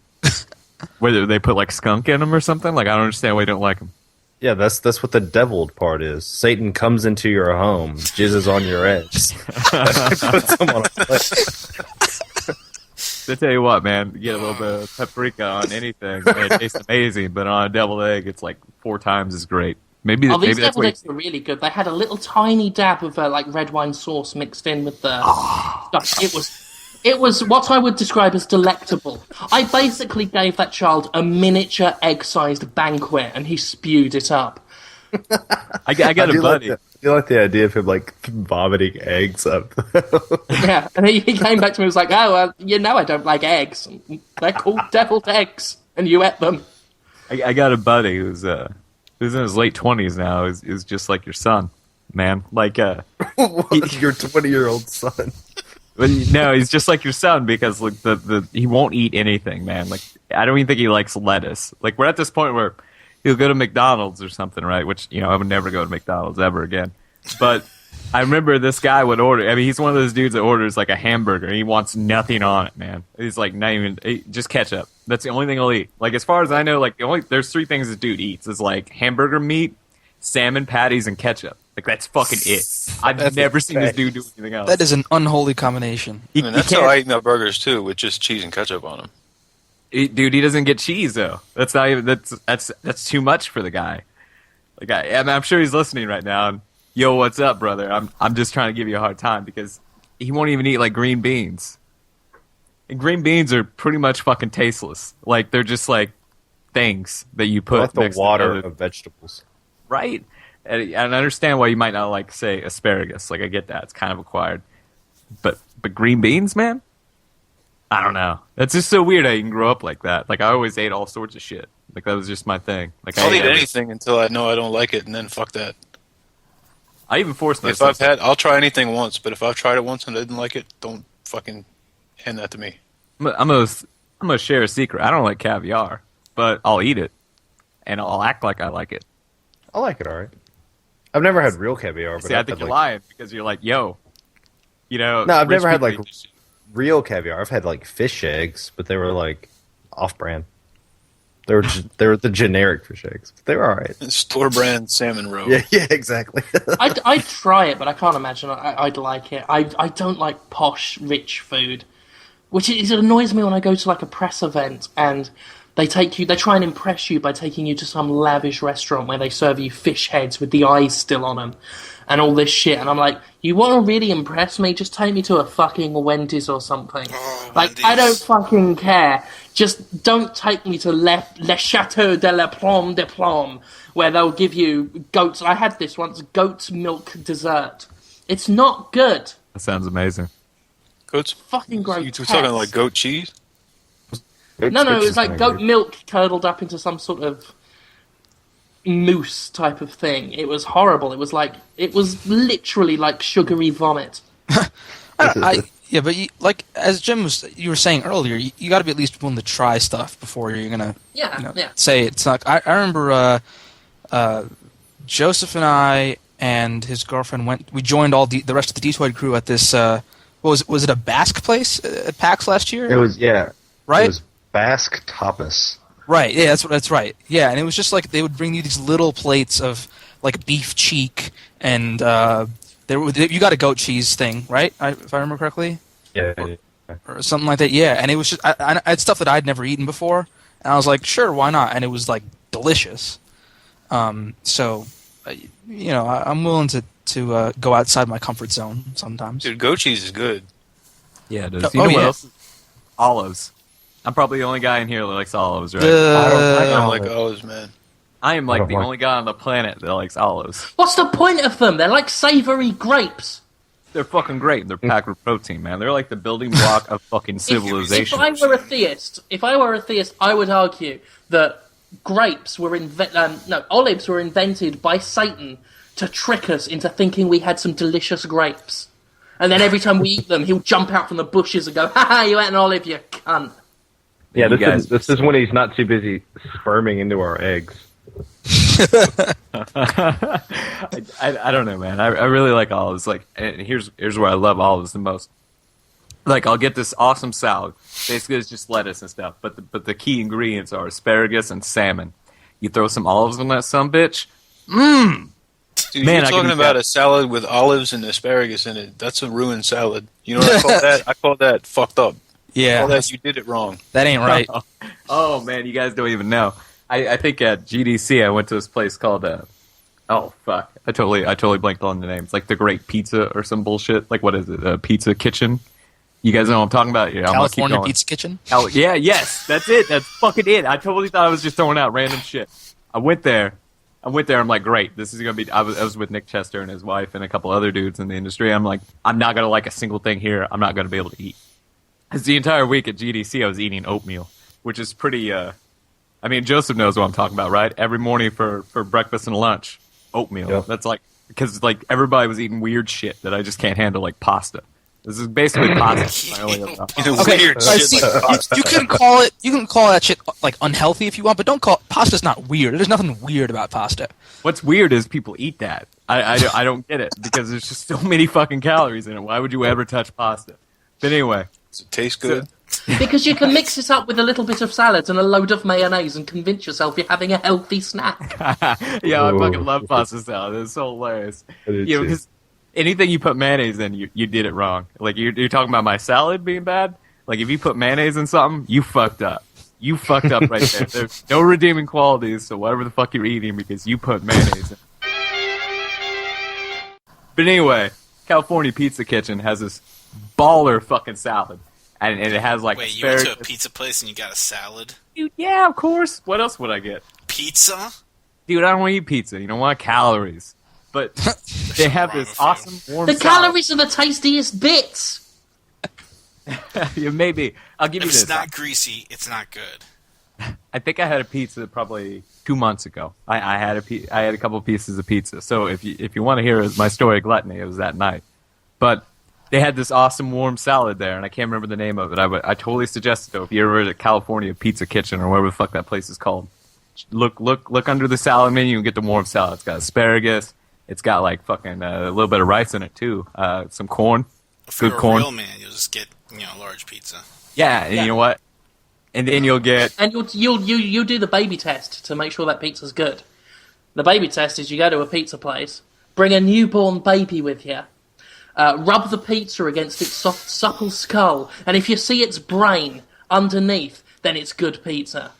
Whether they put like skunk in them or something? Like, I don't understand why you don't like them. Yeah, that's what the deviled part is. Satan comes into your home, jizzes on your eggs. Puts them on a plate. I tell you what, man, you get a little bit of paprika on anything, and it tastes amazing. But on a deviled egg, it's like 4 times as great. Maybe These that's deviled what. eggs were really good. They had a little tiny dab of like red wine sauce mixed in with the stuff. It was what I would describe as delectable. I basically gave that child a miniature egg-sized banquet, and he spewed it up. I got a buddy. You like the idea of him like vomiting eggs up. Yeah, and he came back to me and was like, "Oh, well, you know, I don't like eggs. They're called deviled eggs, and you ate them." I got a buddy who's in his late 20s now. Is just like your son, man. Like Your 20-year-old son. But no, he's just like your son because like he won't eat anything, man. Like I don't even think he likes lettuce. Like we're at this point where he'll go to McDonald's or something, right? Which I would never go to McDonald's ever again. But I remember this guy would order. I mean, he's one of those dudes that orders like a hamburger and he wants nothing on it, man. He's like not even just ketchup. That's the only thing he'll eat. Like as far as I know, like there's 3 things this dude eats: is like hamburger meat, salmon patties, and ketchup. Like that's fucking it. I've never seen this dude do anything else. That is an unholy combination. That's how I eat my burgers too, with just cheese and ketchup on them. Dude, he doesn't get cheese though. That's not even that's too much for the guy. Like I'm sure he's listening right now. And yo, what's up, brother? I'm just trying to give you a hard time because he won't even eat like green beans. And green beans are pretty much fucking tasteless. Like they're just like things that you put Like the next water to of vegetables. right. And I understand why you might not like, say, asparagus. Like, I get that. It's kind of acquired. But green beans, man? I don't know. That's just so weird how you can grow up like that. Like, I always ate all sorts of shit. Like, that was just my thing. Like, I'll eat anything until I know I don't like it, and then fuck that. I even forced If myself. I'll try anything once, but if I've tried it once and I didn't like it, don't fucking hand that to me. I'm gonna share a secret. I don't like caviar, but I'll eat it. And I'll act like I like it. I like it, alright. I've never had real caviar, but See, I think you're lying because you're like, yo, No, I've rich never had people like eat this shit. real caviar. I've had like fish eggs, but they were like off-brand. They were the generic fish eggs. But they were all right. Store brand salmon roe. Yeah, exactly. I'd try it, but I can't imagine I'd like it. I don't like posh, rich food, which it annoys me when I go to like a press event and they try and impress you by taking you to some lavish restaurant where they serve you fish heads with the eyes still on them and all this shit. And I'm like, you want to really impress me? Just take me to a fucking Wendy's or something. Like, Wendy's. I don't fucking care. Just don't take me to Le Chateau de la Plombe de Plombe, where they'll give you goats. I had this once, goat's milk dessert. It's not good. That sounds amazing. Goat's Fucking gross. You're talking like goat cheese? No, it was like goat milk curdled up into some sort of mousse type of thing. It was horrible. It was literally like sugary vomit. Yeah, but like as you were saying earlier, you got to be at least willing to try stuff before you're gonna say it's not. I remember Joseph and I and his girlfriend we joined all the rest of the Detoid crew at this. Was it a Basque place at PAX last year? It was right. It was Basque tapas. Right, yeah, that's right. Yeah, and it was just like they would bring you these little plates of like beef cheek and you got a goat cheese thing, right? If I remember correctly. Yeah. Or something like that. Yeah, and it was just I had stuff that I'd never eaten before, and I was like, sure, why not? And it was like delicious. So, I'm willing to go outside my comfort zone sometimes. Dude, goat cheese is good. Yeah, it is. You know what else? Olives. I'm probably the only guy in here that likes olives, right? I don't like olives, man. I am like the only guy on the planet that likes olives. What's the point of them? They're like savory grapes. They're fucking great. They're packed with protein, man. They're like the building block of fucking civilization. If I were a theist, I would argue that olives were invented by Satan to trick us into thinking we had some delicious grapes. And then every time we eat them, he'll jump out from the bushes and go, "Ha ha, you ate an olive, you cunt." Yeah, this is when he's not too busy sperming into our eggs. I don't know, man. I really like olives. Like, and here's where I love olives the most. Like, I'll get this awesome salad. Basically, it's just lettuce and stuff. But the key ingredients are asparagus and salmon. You throw some olives on that sumbitch. Dude, Man, you're talking about a salad with olives and asparagus in it. That's a ruined salad. You know what I call that? I call that fucked up. Yeah, I call that you did it wrong. That ain't right. Oh man, you guys don't even know. I think at GDC I went to this place called oh fuck, I totally blanked on the name. It's like the Great Pizza or some bullshit. Like what is it? Pizza Kitchen. You guys know what I'm talking about? Yeah, California Pizza Kitchen. Yeah, yes, that's it. That's fucking it. I totally thought I was just throwing out random shit. I went there. I went there. I'm like, great. This is gonna be. I was with Nick Chester and his wife and a couple other dudes in the industry. I'm like, I'm not gonna like a single thing here. I'm not gonna be able to eat. Because the entire week at GDC, I was eating oatmeal, which is pretty. I mean, Joseph knows what I'm talking about, right? Every morning for breakfast and lunch, oatmeal. Yep. That's like because like everybody was eating weird shit that I just can't handle, like pasta. This is basically pasta. Okay, Weird see, shit like you can call that shit like unhealthy if you want, but don't call pasta's not weird. There's nothing weird about pasta. What's weird is people eat that. I don't get it because there's just so many fucking calories in it. Why would you ever touch pasta? But anyway, Does it taste good? Because you can mix it up with a little bit of salad and a load of mayonnaise and convince yourself you're having a healthy snack. yeah, I Ooh. fucking love pasta salad. It's so hilarious. I do You know, too. because anything you put mayonnaise in, you did it wrong. Like you're talking about my salad being bad. Like if you put mayonnaise in something, you fucked up. You fucked up right there. There's no redeeming qualities, so whatever the fuck you're eating because you put mayonnaise in. But anyway, California Pizza Kitchen has this baller fucking salad. And it has like Wait, you went asparagus. to a pizza place and you got a salad? Dude, yeah, of course. What else would I get? Pizza? Dude, I don't want to eat pizza. You don't want calories. But they have wrong this with you? awesome warm The salad. calories are the tastiest bits. Yeah, maybe. I'll give If you it's this. not greasy, it's not good. I think I had a pizza probably 2 months ago. I had a couple of pieces of pizza. So if you want to hear my story of gluttony, it was that night. But they had this awesome warm salad there, and I can't remember the name of it. I totally suggest it though. If you're ever at California Pizza Kitchen or whatever the fuck that place is called, look under the salad menu and get the warm salad. It's got asparagus. It's got like fucking a little bit of rice in it too. Some corn, If good you're a corn. real man, you'll just get, large pizza. Yeah, and Yeah. you know what? And then you'll get And you'll do the baby test to make sure that pizza's good. The baby test is you go to a pizza place, bring a newborn baby with you, rub the pizza against its soft, supple skull, and if you see its brain underneath, then it's good pizza.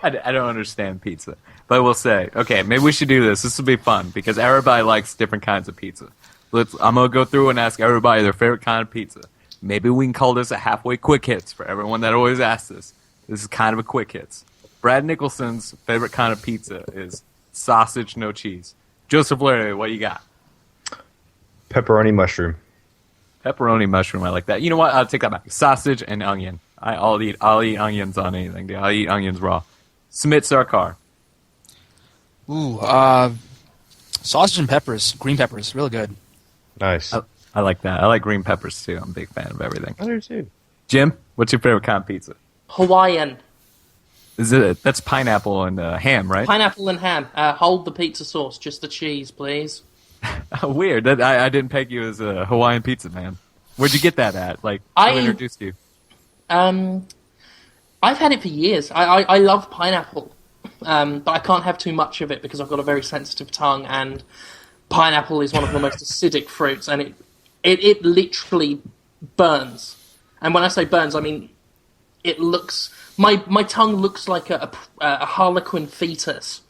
I don't understand pizza, but we'll say, okay, maybe we should do this. This will be fun because everybody likes different kinds of pizza. I'm gonna go through and ask everybody their favorite kind of pizza. Maybe we can call this a halfway quick hits for everyone that always asks this. This is kind of a quick hits. Brad Nicholson's favorite kind of pizza is sausage, no cheese. Joseph Larry, what you got? Pepperoni mushroom. Pepperoni mushroom, I like that. You know what? I'll take that back. Sausage and onion. I'll eat onions on anything. Dude. I'll eat onions raw. Sumit Sarkar. Ooh, sausage and peppers, green peppers, real good. Nice. I like that. I like green peppers too. I'm a big fan of everything. I do too. Jim, what's your favorite kind of pizza? Hawaiian. That's pineapple and ham, right? Pineapple and ham. Hold the pizza sauce, just the cheese, please. Weird. I didn't peg you as a Hawaiian pizza man. Where'd you get that at? Like, who introduced you? I've had it for years. I love pineapple, but I can't have too much of it because I've got a very sensitive tongue, and pineapple is one of the most acidic fruits, and it literally burns. And when I say burns, I mean it looks. My tongue looks like a harlequin fetus.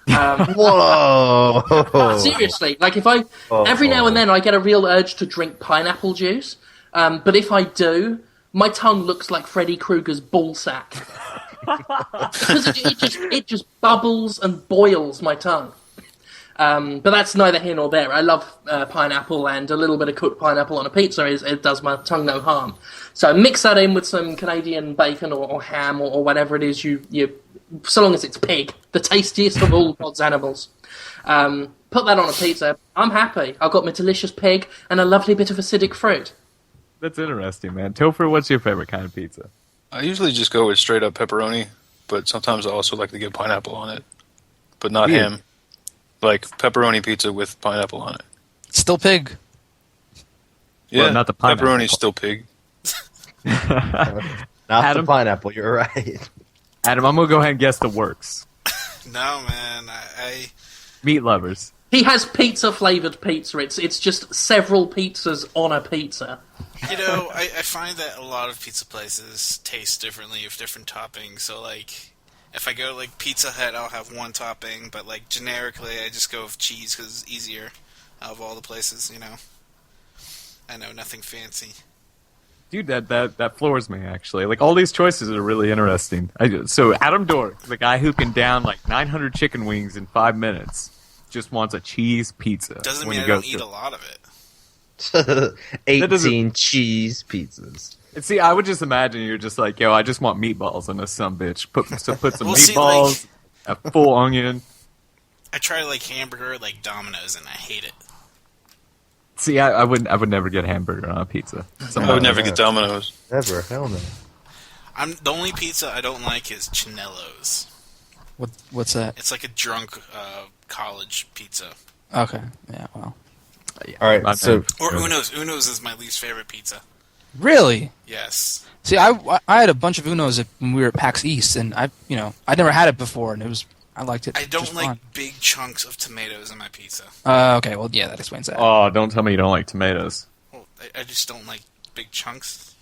Whoa! Seriously, like if I every now and then I get a real urge to drink pineapple juice, but if I do, my tongue looks like Freddy Krueger's ballsack because it just bubbles and boils my tongue. But that's neither here nor there. I love pineapple, and a little bit of cooked pineapple on a pizza it does my tongue no harm. So mix that in with some Canadian bacon or ham or whatever it is you so long as it's pig, the tastiest of all God's animals. Put that on a pizza. I'm happy. I've got my delicious pig and a lovely bit of acidic fruit. That's interesting, man. Topher, what's your favorite kind of pizza? I usually just go with straight up pepperoni, but sometimes I also like to get pineapple on it, but not Yeah. ham. Like pepperoni pizza with pineapple on it. Still pig. Yeah, Well, not the pineapple. pepperoni's still pig. Not Adam? the pineapple. You're right. Adam, I'm gonna go ahead and guess the works. No, man. I Meat lovers. He has pizza-flavored pizza. It's just several pizzas on a pizza. I find that a lot of pizza places taste differently with different toppings. So, like, if I go to, like, Pizza Hut, I'll have one topping. But, like, generically, I just go with cheese because it's easier out of all the places, I know, nothing fancy. Dude, that floors me, actually. Like, all these choices are really interesting. So, Adam Dork, the guy who can down, like, 900 chicken wings in 5 minutes, just wants a cheese pizza. Doesn't when mean he I goes don't eat to- a lot of it. 18 cheese pizzas. And see, I would just imagine you're just like, yo, I just want meatballs in this sumbitch. Put some Well, see, meatballs, a full onion. I try like hamburger, like Domino's, and I hate it. See, I would never get a hamburger on a pizza. I would never get Domino's. Never. Hell no. The only pizza I don't like is Chinello's. What's that? It's like a drunk college pizza. Okay. Yeah. Well. All right, so Or Uno's. Uno's is my least favorite pizza. Really? Yes. See, I had a bunch of Unos when we were at PAX East, and I'd never had it before, and I liked it. I don't just like fine. big chunks of tomatoes in my pizza. Okay. Well, yeah, that explains that. Oh, don't tell me you don't like tomatoes. Well, I just don't like big chunks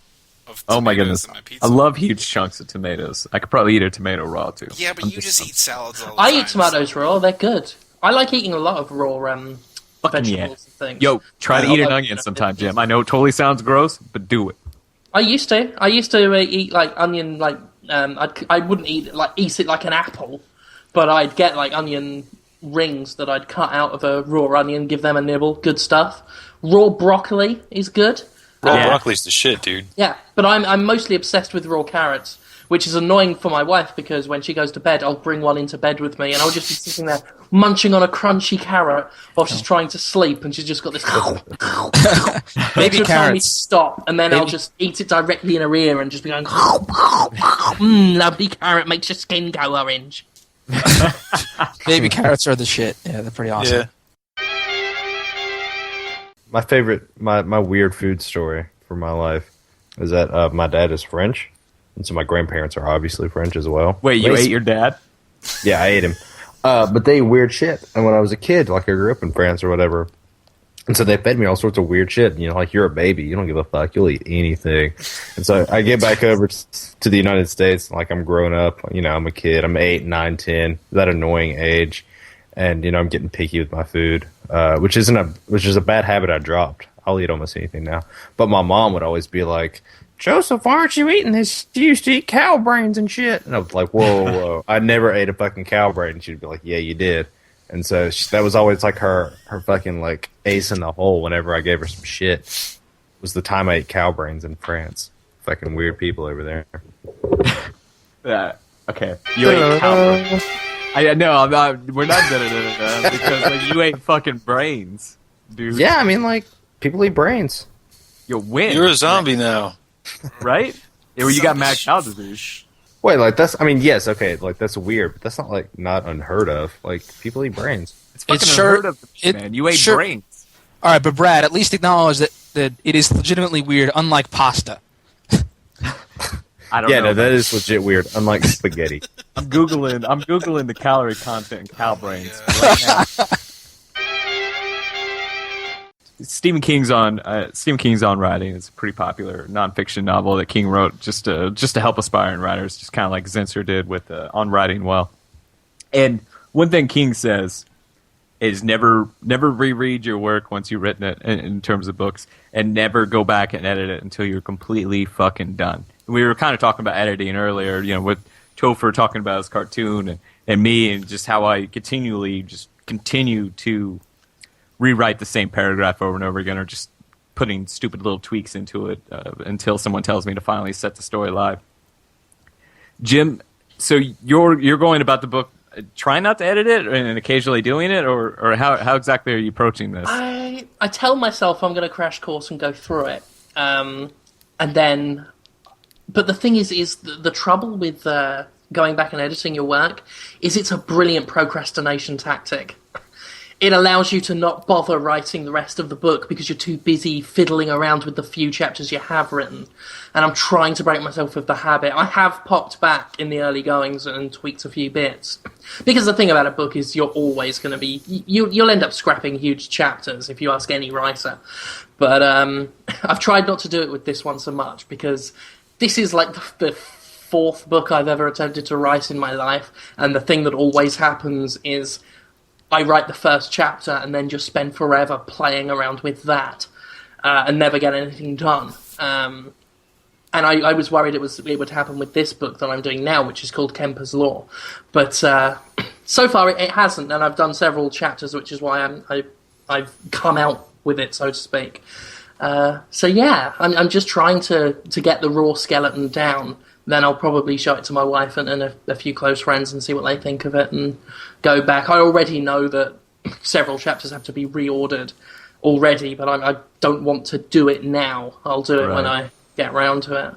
of tomatoes Oh my goodness. in my pizza. I love huge chunks of tomatoes. I could probably eat a tomato raw, too. Yeah, but I'm you just eat salads all the I time. eat tomatoes raw. They're good. I like eating a lot of raw vegetables yeah. and things. Yo, try to I eat an love- onion sometime, Jim. I know it totally sounds gross, but do it. I used to eat like onion, like I wouldn't eat it like an apple, but I'd get like onion rings that I'd cut out of a raw onion, give them a nibble. Good stuff. Raw broccoli is good. Raw Yeah. broccoli's the shit, dude. Yeah, but I'm mostly obsessed with raw carrots, which is annoying for my wife because when she goes to bed, I'll bring one into bed with me, and I'll just be sitting there munching on a crunchy carrot while she's trying to sleep, and she's just got this. Baby She'll tell me to carrots. stop, and then I'll just eat it directly in her ear and just be going, lovely carrot makes your skin go orange. Baby carrots are the shit. Yeah, they're pretty awesome. Yeah. my favorite, my weird food story for my life is that my dad is French, and so my grandparents are obviously French as well. Wait, you ate your dad? Yeah, I ate him. But they ate weird shit. And when I was a kid, like I grew up in France or whatever, and so they fed me all sorts of weird shit. You know, like you're a baby, you don't give a fuck, you'll eat anything. And so I get back over to the United States, like I'm growing up. You know, I'm a kid. I'm 8, 9, 10, that annoying age, and you know I'm getting picky with my food, which is a bad habit I dropped. I'll eat almost anything now. But my mom would always be like, Joseph, why aren't you eating this? You used to eat cow brains and shit. And I was like, whoa. I never ate a fucking cow brain. And she'd be like, yeah, you did. And so that was always like her fucking like ace in the hole whenever I gave her some shit. Was the time I ate cow brains in France. Fucking weird people over there. Okay. You ate cow brains. I know, I'm not, we're not because like, you ate fucking brains, dude. Yeah, I mean, like, people eat brains. You win. You're a zombie now. Right? Yeah, well, you got mad cow disease. Wait, like, that's, I mean, yes, okay, like, that's weird, but that's not, like, not unheard of. Like, people eat brains. It's fucking It's sure- unheard of, it- man. You ate sure- brains. All right, but Brad, at least acknowledge that it is legitimately weird, unlike pasta. I don't Yeah, know. no, that is legit weird, unlike spaghetti. I'm googling the calorie content in cow brains right now. Stephen King's on Writing. It's a pretty popular nonfiction novel that King wrote just to help aspiring writers, just kind of like Zinser did with On Writing Well. And one thing King says is never reread your work once you've written it in terms of books, and never go back and edit it until you're completely fucking done. We were kind of talking about editing earlier, you know, with Topher talking about his cartoon and me, and just how I continue to rewrite the same paragraph over and over again, or just putting stupid little tweaks into it until someone tells me to finally set the story live. Jim, so you're going about the book, trying not to edit it and occasionally doing it, or how exactly are you approaching this? I tell myself I'm going to crash course and go through it, and then. But the thing is the trouble with going back and editing your work is it's a brilliant procrastination tactic. It allows you to not bother writing the rest of the book because you're too busy fiddling around with the few chapters you have written. And I'm trying to break myself of the habit. I have popped back in the early goings and tweaked a few bits. Because the thing about a book is you're always going to be... You'll end up scrapping huge chapters if you ask any writer. But I've tried not to do it with this one so much because this is like the fourth book I've ever attempted to write in my life. And the thing that always happens is... I write the first chapter and then just spend forever playing around with that and never get anything done. I was worried it would happen with this book that I'm doing now, which is called Kemper's Law. But so far it hasn't, and I've done several chapters, which is why I've come out with it, so to speak. So yeah, I'm just trying to get the raw skeleton down. Then I'll probably show it to my wife and a few close friends and see what they think of it and go back. I already know that several chapters have to be reordered already, but I don't want to do it now. I'll do it when I get round to it.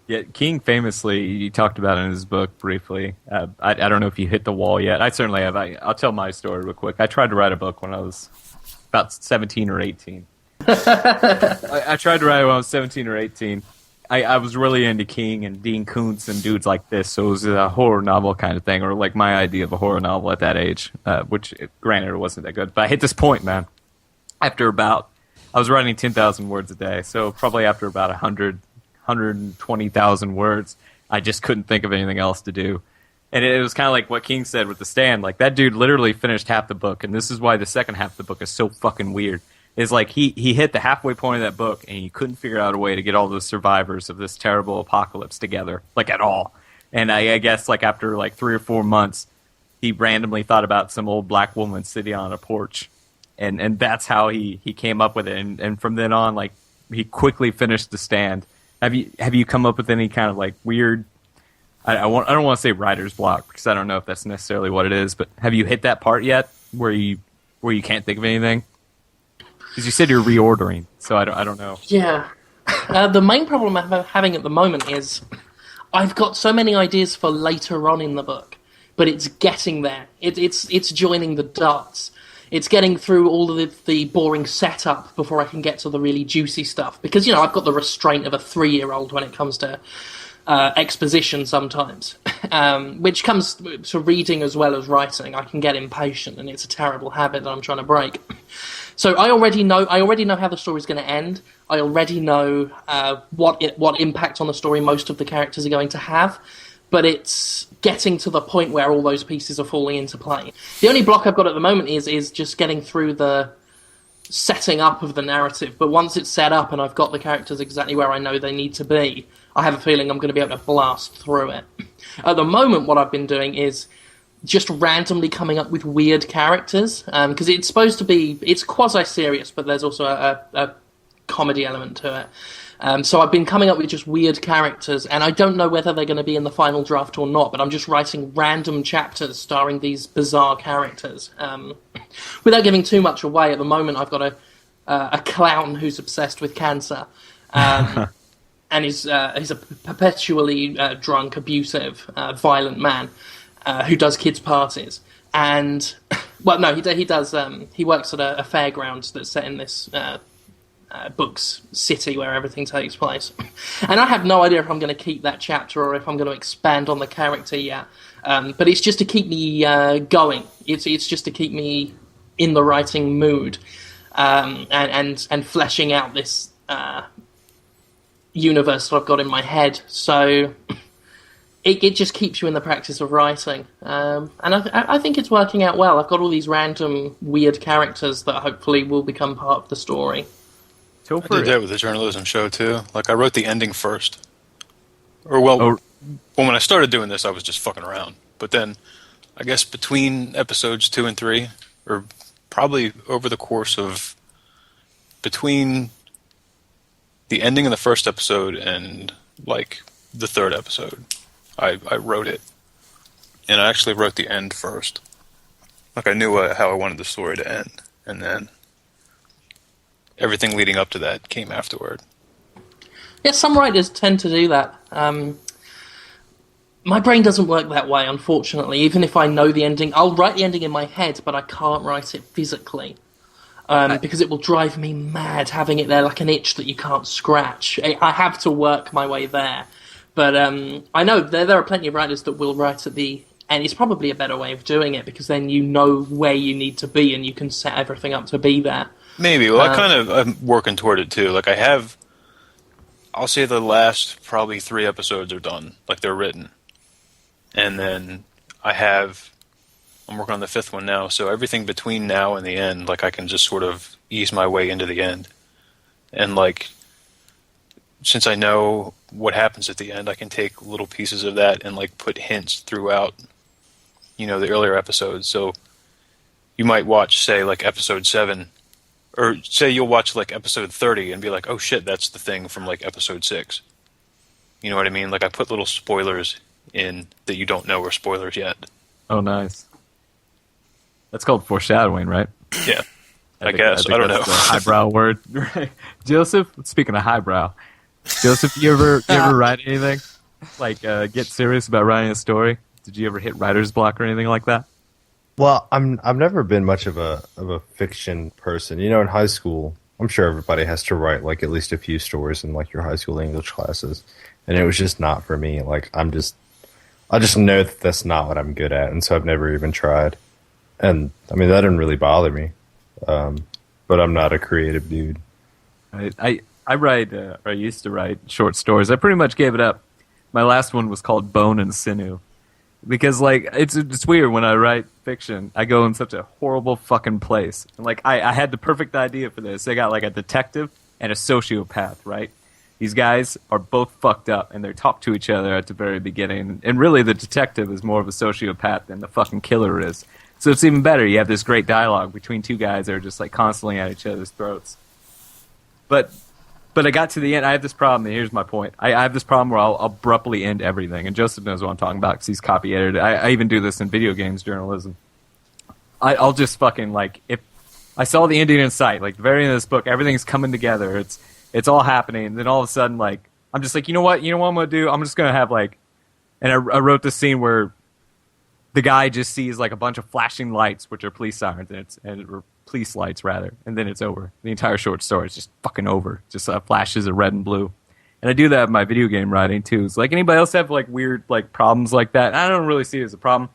Yeah, King famously, he talked about it in his book briefly. I don't know if you hit the wall yet. I certainly have. I'll tell my story real quick. I tried to write a book when I was about 17 or 18. I tried to write it when I was 17 or 18. I was really into King and Dean Koontz and dudes like this, so it was a horror novel kind of thing, or like my idea of a horror novel at that age, which, granted, it wasn't that good. But I hit this point, man. I was writing 10,000 words a day, so probably after about 120,000 words, I just couldn't think of anything else to do. And it was kind of like what King said with The Stand. Like, that dude literally finished half the book, and this is why the second half of the book is so fucking weird. Is like he hit the halfway point of that book, and he couldn't figure out a way to get all the survivors of this terrible apocalypse together, like at all. And I guess like after like 3 or 4 months, he randomly thought about some old black woman sitting on a porch, and that's how he came up with it. And from then on, like he quickly finished The Stand. Have you come up with any kind of like weird? I don't want to say writer's block because I don't know if that's necessarily what it is, but have you hit that part yet where you can't think of anything? Because you said you're reordering, so I don't know. Yeah. The main problem I'm having at the moment is I've got so many ideas for later on in the book, but it's getting there. It's joining the dots. It's getting through all of the boring setup before I can get to the really juicy stuff. Because, I've got the restraint of a 3-year-old when it comes to exposition sometimes, which comes to reading as well as writing. I can get impatient, and it's a terrible habit that I'm trying to break. So I already know how the story's going to end. I already know what impact on the story most of the characters are going to have, but it's getting to the point where all those pieces are falling into play. The only block I've got at the moment is just getting through the setting up of the narrative. But once it's set up and I've got the characters exactly where I know they need to be, I have a feeling I'm going to be able to blast through it. At the moment, what I've been doing is just randomly coming up with weird characters, because it's supposed to be, it's quasi-serious, but there's also a comedy element to it. So I've been coming up with just weird characters, and I don't know whether they're going to be in the final draft or not, but I'm just writing random chapters starring these bizarre characters. Without giving too much away, at the moment I've got a clown who's obsessed with cancer, and he's a perpetually drunk, abusive, violent man. Who does kids' parties, and well, no, he does. He works at a fairground that's set in this book's city where everything takes place. And I have no idea if I'm going to keep that chapter or if I'm going to expand on the character yet. But it's just to keep me going. It's just to keep me in the writing mood, and fleshing out this universe that I've got in my head. So. It just keeps you in the practice of writing. And I think it's working out well. I've got all these random, weird characters that hopefully will become part of the story. I did that with the journalism show, too. Like, I wrote the ending first. Well, when I started doing this, I was just fucking around. But then, I guess between episodes 2 and 3, or probably over the course of between the ending of the first episode and, like, the third episode, I wrote it, and I actually wrote the end first. Like, I knew how I wanted the story to end, and then everything leading up to that came afterward. Yeah, some writers tend to do that. My brain doesn't work that way, unfortunately. Even if I know the ending, I'll write the ending in my head, but I can't write it physically. Because it will drive me mad having it there like an itch that you can't scratch. I have to work my way there. But I know there are plenty of writers that will write at the end. It's probably a better way of doing it, because then you know where you need to be and you can set everything up to be there. Maybe. Well, I'm working toward it, too. Like, I'll say the last probably 3 episodes are done. Like, they're written. And then I'm working on the 5th one now, so everything between now and the end, like, I can just sort of ease my way into the end. And, like, since I know what happens at the end. I can take little pieces of that and like put hints throughout, the earlier episodes. So you might watch, say, like episode 7, or say you'll watch like episode 30 and be like, oh shit, that's the thing from like episode 6. You know what I mean? Like I put little spoilers in that you don't know are spoilers yet. Oh, nice. That's called foreshadowing, right? Yeah. I guess. I don't know. That's a highbrow word. Right. Joseph, speaking of highbrow, Joseph, you ever write anything? Like, get serious about writing a story? Did you ever hit writer's block or anything like that? Well, I've never been much of a fiction person. In high school, I'm sure everybody has to write like at least a few stories in like your high school English classes, and it was just not for me. Like I just know that that's not what I'm good at, and so I've never even tried. And I mean that didn't really bother me, but I'm not a creative dude. I write, or I used to write short stories. I pretty much gave it up. My last one was called Bone and Sinew. Because, like, it's weird when I write fiction. I go in such a horrible fucking place. And, like, I had the perfect idea for this. They got, like, a detective and a sociopath, right? These guys are both fucked up, and they talk to each other at the very beginning. And really, the detective is more of a sociopath than the fucking killer is. So it's even better. You have this great dialogue between two guys that are just, like, constantly at each other's throats. But I got to the end. I have this problem, and here's my point. I have this problem where I'll abruptly end everything, and Joseph knows what I'm talking about because he's copy edited. I even do this in video games journalism. I'll just fucking, like, if I saw the ending in sight, like the very end of this book, everything's coming together. It's all happening, and then all of a sudden, like, I'm just like, you know what I'm going to do? I'm just going to have, like, and I wrote this scene where the guy just sees, like, a bunch of flashing lights, which are police sirens, or police lights, rather, and then it's over. The entire short story is just fucking over. Just flashes of red and blue. And I do that in my video game writing, too. So, like, anybody else have, like, weird, like, problems like that? I don't really see it as a problem.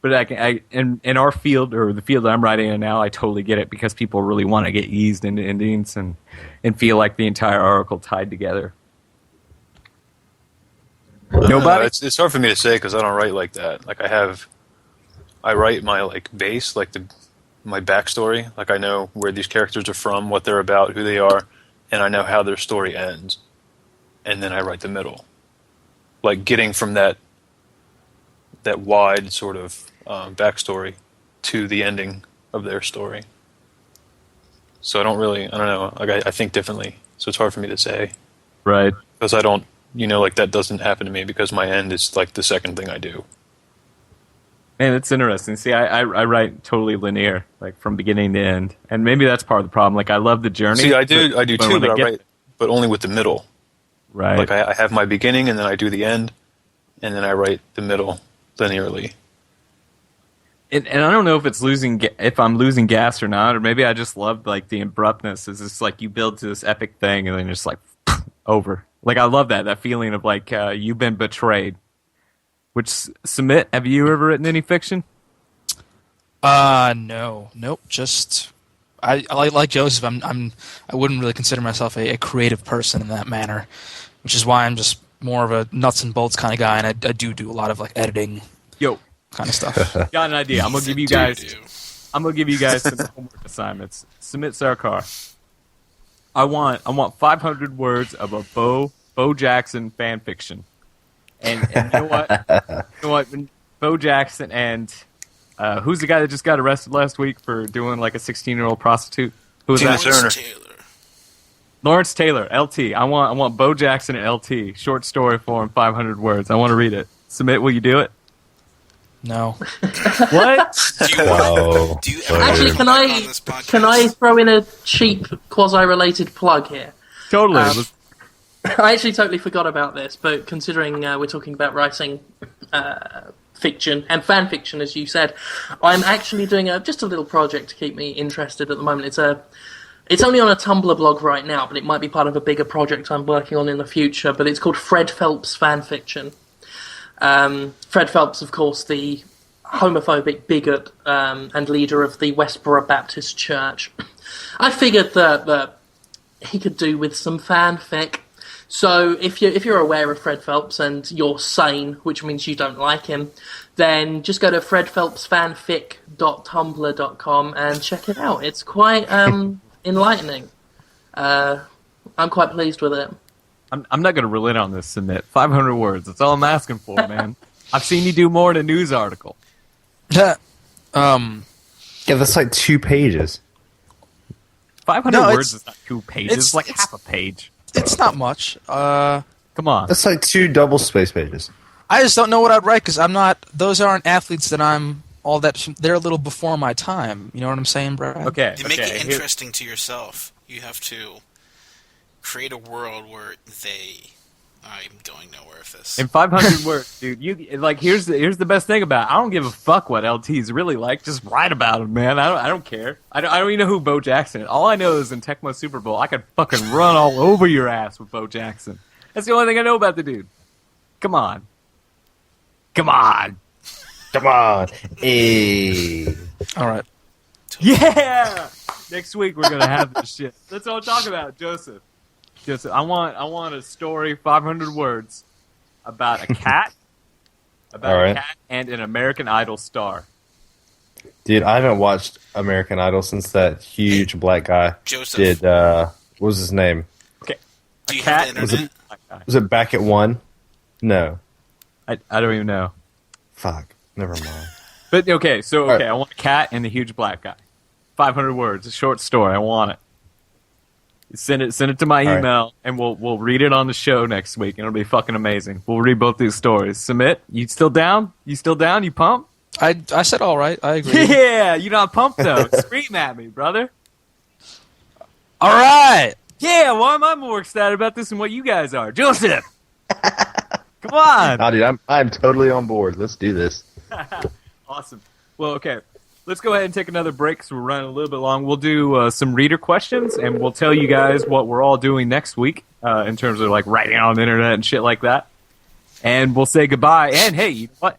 But in our field, or the field that I'm writing in now, I totally get it because people really want to get eased into endings and feel like the entire article tied together. Nobody? It's hard for me to say because I don't write like that. Like, I write my, like, base, like, my backstory. Like, I know where these characters are from, what they're about, who they are, and I know how their story ends. And then I write the middle. Like, getting from that wide sort of backstory to the ending of their story. So I don't know. Like, I think differently. So it's hard for me to say. Right. Because I don't, like, that doesn't happen to me because my end is, like, the second thing I do. Man, it's interesting. See, I write totally linear, like from beginning to end, and maybe that's part of the problem. Like, I love the journey. See, I do too, but I write, but only with the middle. Right. Like, I have my beginning, and then I do the end, and then I write the middle linearly. And I don't know if I'm losing gas or not, or maybe I just love, like, the abruptness. It's just like you build to this epic thing, and then you're just like over. Like, I love that feeling of like you've been betrayed. Which, Submit, have you ever written any fiction? No, nope. Just I like Joseph. I wouldn't really consider myself a creative person in that manner, which is why I'm just more of a nuts and bolts kind of guy, and I do a lot of like editing, kind of stuff. Got an idea? I'm gonna give you guys some homework assignments. Submit Sarkar. I want 500 words of a Bo Jackson fan fiction. And you know what? Bo Jackson and who's the guy that just got arrested last week for doing like a 16-year-old prostitute? Who was Tina that? Turner. Lawrence Taylor, LT. I want Bo Jackson and LT. Short story form, 500 words. I want to read it. Submit. Will you do it? No. What? Do you ever Actually, on this podcast? can I throw in a cheap quasi-related plug here? Totally. I actually totally forgot about this, but considering we're talking about writing fiction and fan fiction, as you said, I'm actually doing just a little project to keep me interested at the moment. It's only on a Tumblr blog right now, but it might be part of a bigger project I'm working on in the future. But it's called Fred Phelps Fan Fiction. Fred Phelps, of course, the homophobic bigot and leader of the Westboro Baptist Church. I figured that he could do with some fanfic. So if you're aware of Fred Phelps and you're sane, which means you don't like him, then just go to fredphelpsfanfic.tumblr.com and check it out. It's quite enlightening. I'm quite pleased with it. I'm not going to relent on this, Submit. 500 words. That's all I'm asking for, man. I've seen you do more in a news article. Yeah, that's like 2 pages. 500 No, words is not 2 pages. It's like half a page. It's not much. Come on. That's like 2 double space pages. I just don't know what I'd write because I'm not. Those aren't athletes that I'm all that. They're a little before my time. You know what I'm saying, Brad? Okay. You make it interesting to yourself. You have to create a world where they. I'm going nowhere with this. In 500 words, dude. Here's the best thing about it. I don't give a fuck what LT's really like. Just write about him, man. I don't care. I don't even know who Bo Jackson is. All I know is in Tecmo Super Bowl, I could fucking run all over your ass with Bo Jackson. That's the only thing I know about the dude. Come on. Come on. Come on. Hey. All right. Yeah! Next week we're gonna have this shit. That's all I'm talking about, Joseph. I want a story, 500 words, about a cat, a cat and an American Idol star. Dude, I haven't watched American Idol since that huge black guy Joseph. did. What was his name? Okay, Do you cat have the internet? Was it Back at One? No. I don't even know. Fuck. Never mind. But okay, so Right. I want a cat and a huge black guy. 500 words, a short story. I want it. Send it to my All email, and we'll read it on the show next week, and it'll be fucking amazing. We'll read both these stories. Submit. You still down? You still down? You pumped? I said all right. I agree. Yeah, you're not pumped though. Scream at me, brother. All right. Yeah, why am I more excited about this than what you guys are, Joseph? Come on. Nah, dude, I'm totally on board. Let's do this. Awesome. Well, okay. Let's go ahead and take another break because we're running a little bit long. We'll do some reader questions, and we'll tell you guys what we're all doing next week in terms of like writing on the internet and shit like that. And we'll say goodbye. And hey, you know what?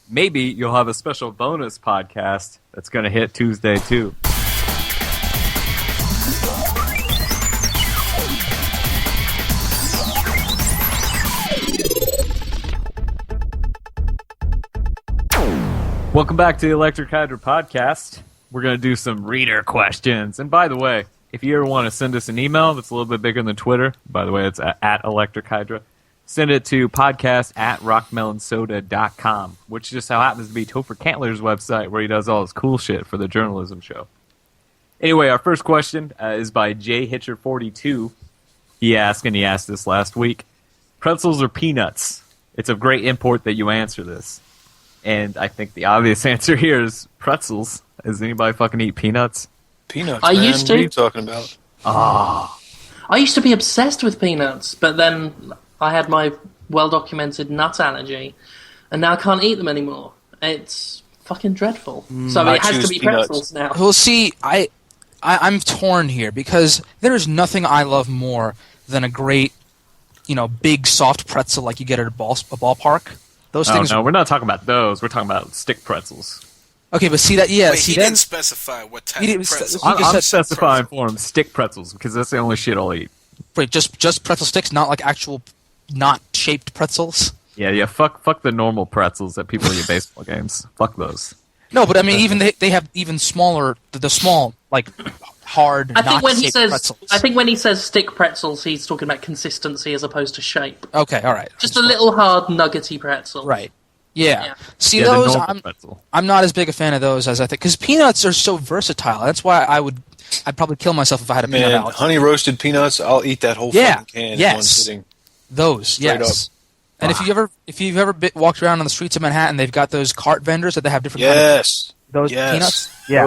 Maybe you'll have a special bonus podcast that's going to hit Tuesday too. Welcome back to the Electric Hydra podcast. We're going to do some reader questions. And by the way, if you ever want to send us an email that's a little bit bigger than Twitter, by the way, it's at Electric Hydra, send it to podcast@rockmelonsoda.com, which just so happens to be Topher Cantler's website where he does all his cool shit for the journalism show. Anyway, our first question is by JHitcher42. He asked this last week, pretzels or peanuts? It's of great import that you answer this. And I think the obvious answer here is pretzels. Does anybody fucking eat peanuts? Peanuts, I man. used to. What are you talking about? I used to be obsessed with peanuts, but then I had my well-documented nut allergy, and now I can't eat them anymore. It's fucking dreadful. So I it has to choose be peanuts. pretzels now. Well, see, I'm torn here because there is nothing I love more than a great, big soft pretzel like you get at a ballpark. Those Oh, things. no, we're not talking about those. We're talking about stick pretzels. Okay, but see that? Yeah, Wait, see he then. didn't specify what type He of didn't pretzel. He just I'm said specifying for him stick pretzels because that's the only shit I'll eat. Wait, just pretzel sticks, not like actual, not shaped pretzels. Yeah. Fuck the normal pretzels that people eat at baseball games. Fuck those. No, but I mean, even they have even smaller, the small like hard. I think not shaped pretzels. pretzels. I think when he says stick pretzels, he's talking about consistency as opposed to shape. Okay, all right. Just a little hard, nuggety pretzel. Right. Yeah. Yeah. See, Yeah, the those normal pretzel. I'm not as big a fan of those as I think because peanuts are so versatile. That's why I'd probably kill myself if I had a peanut Man, allergy. honey roasted peanuts, I'll eat that whole Yeah, fucking can in yes. one sitting. Those, Straight yes. And if you've ever walked around on the streets of Manhattan, they've got those cart vendors that they have different Yes. those yes. peanuts. Yeah,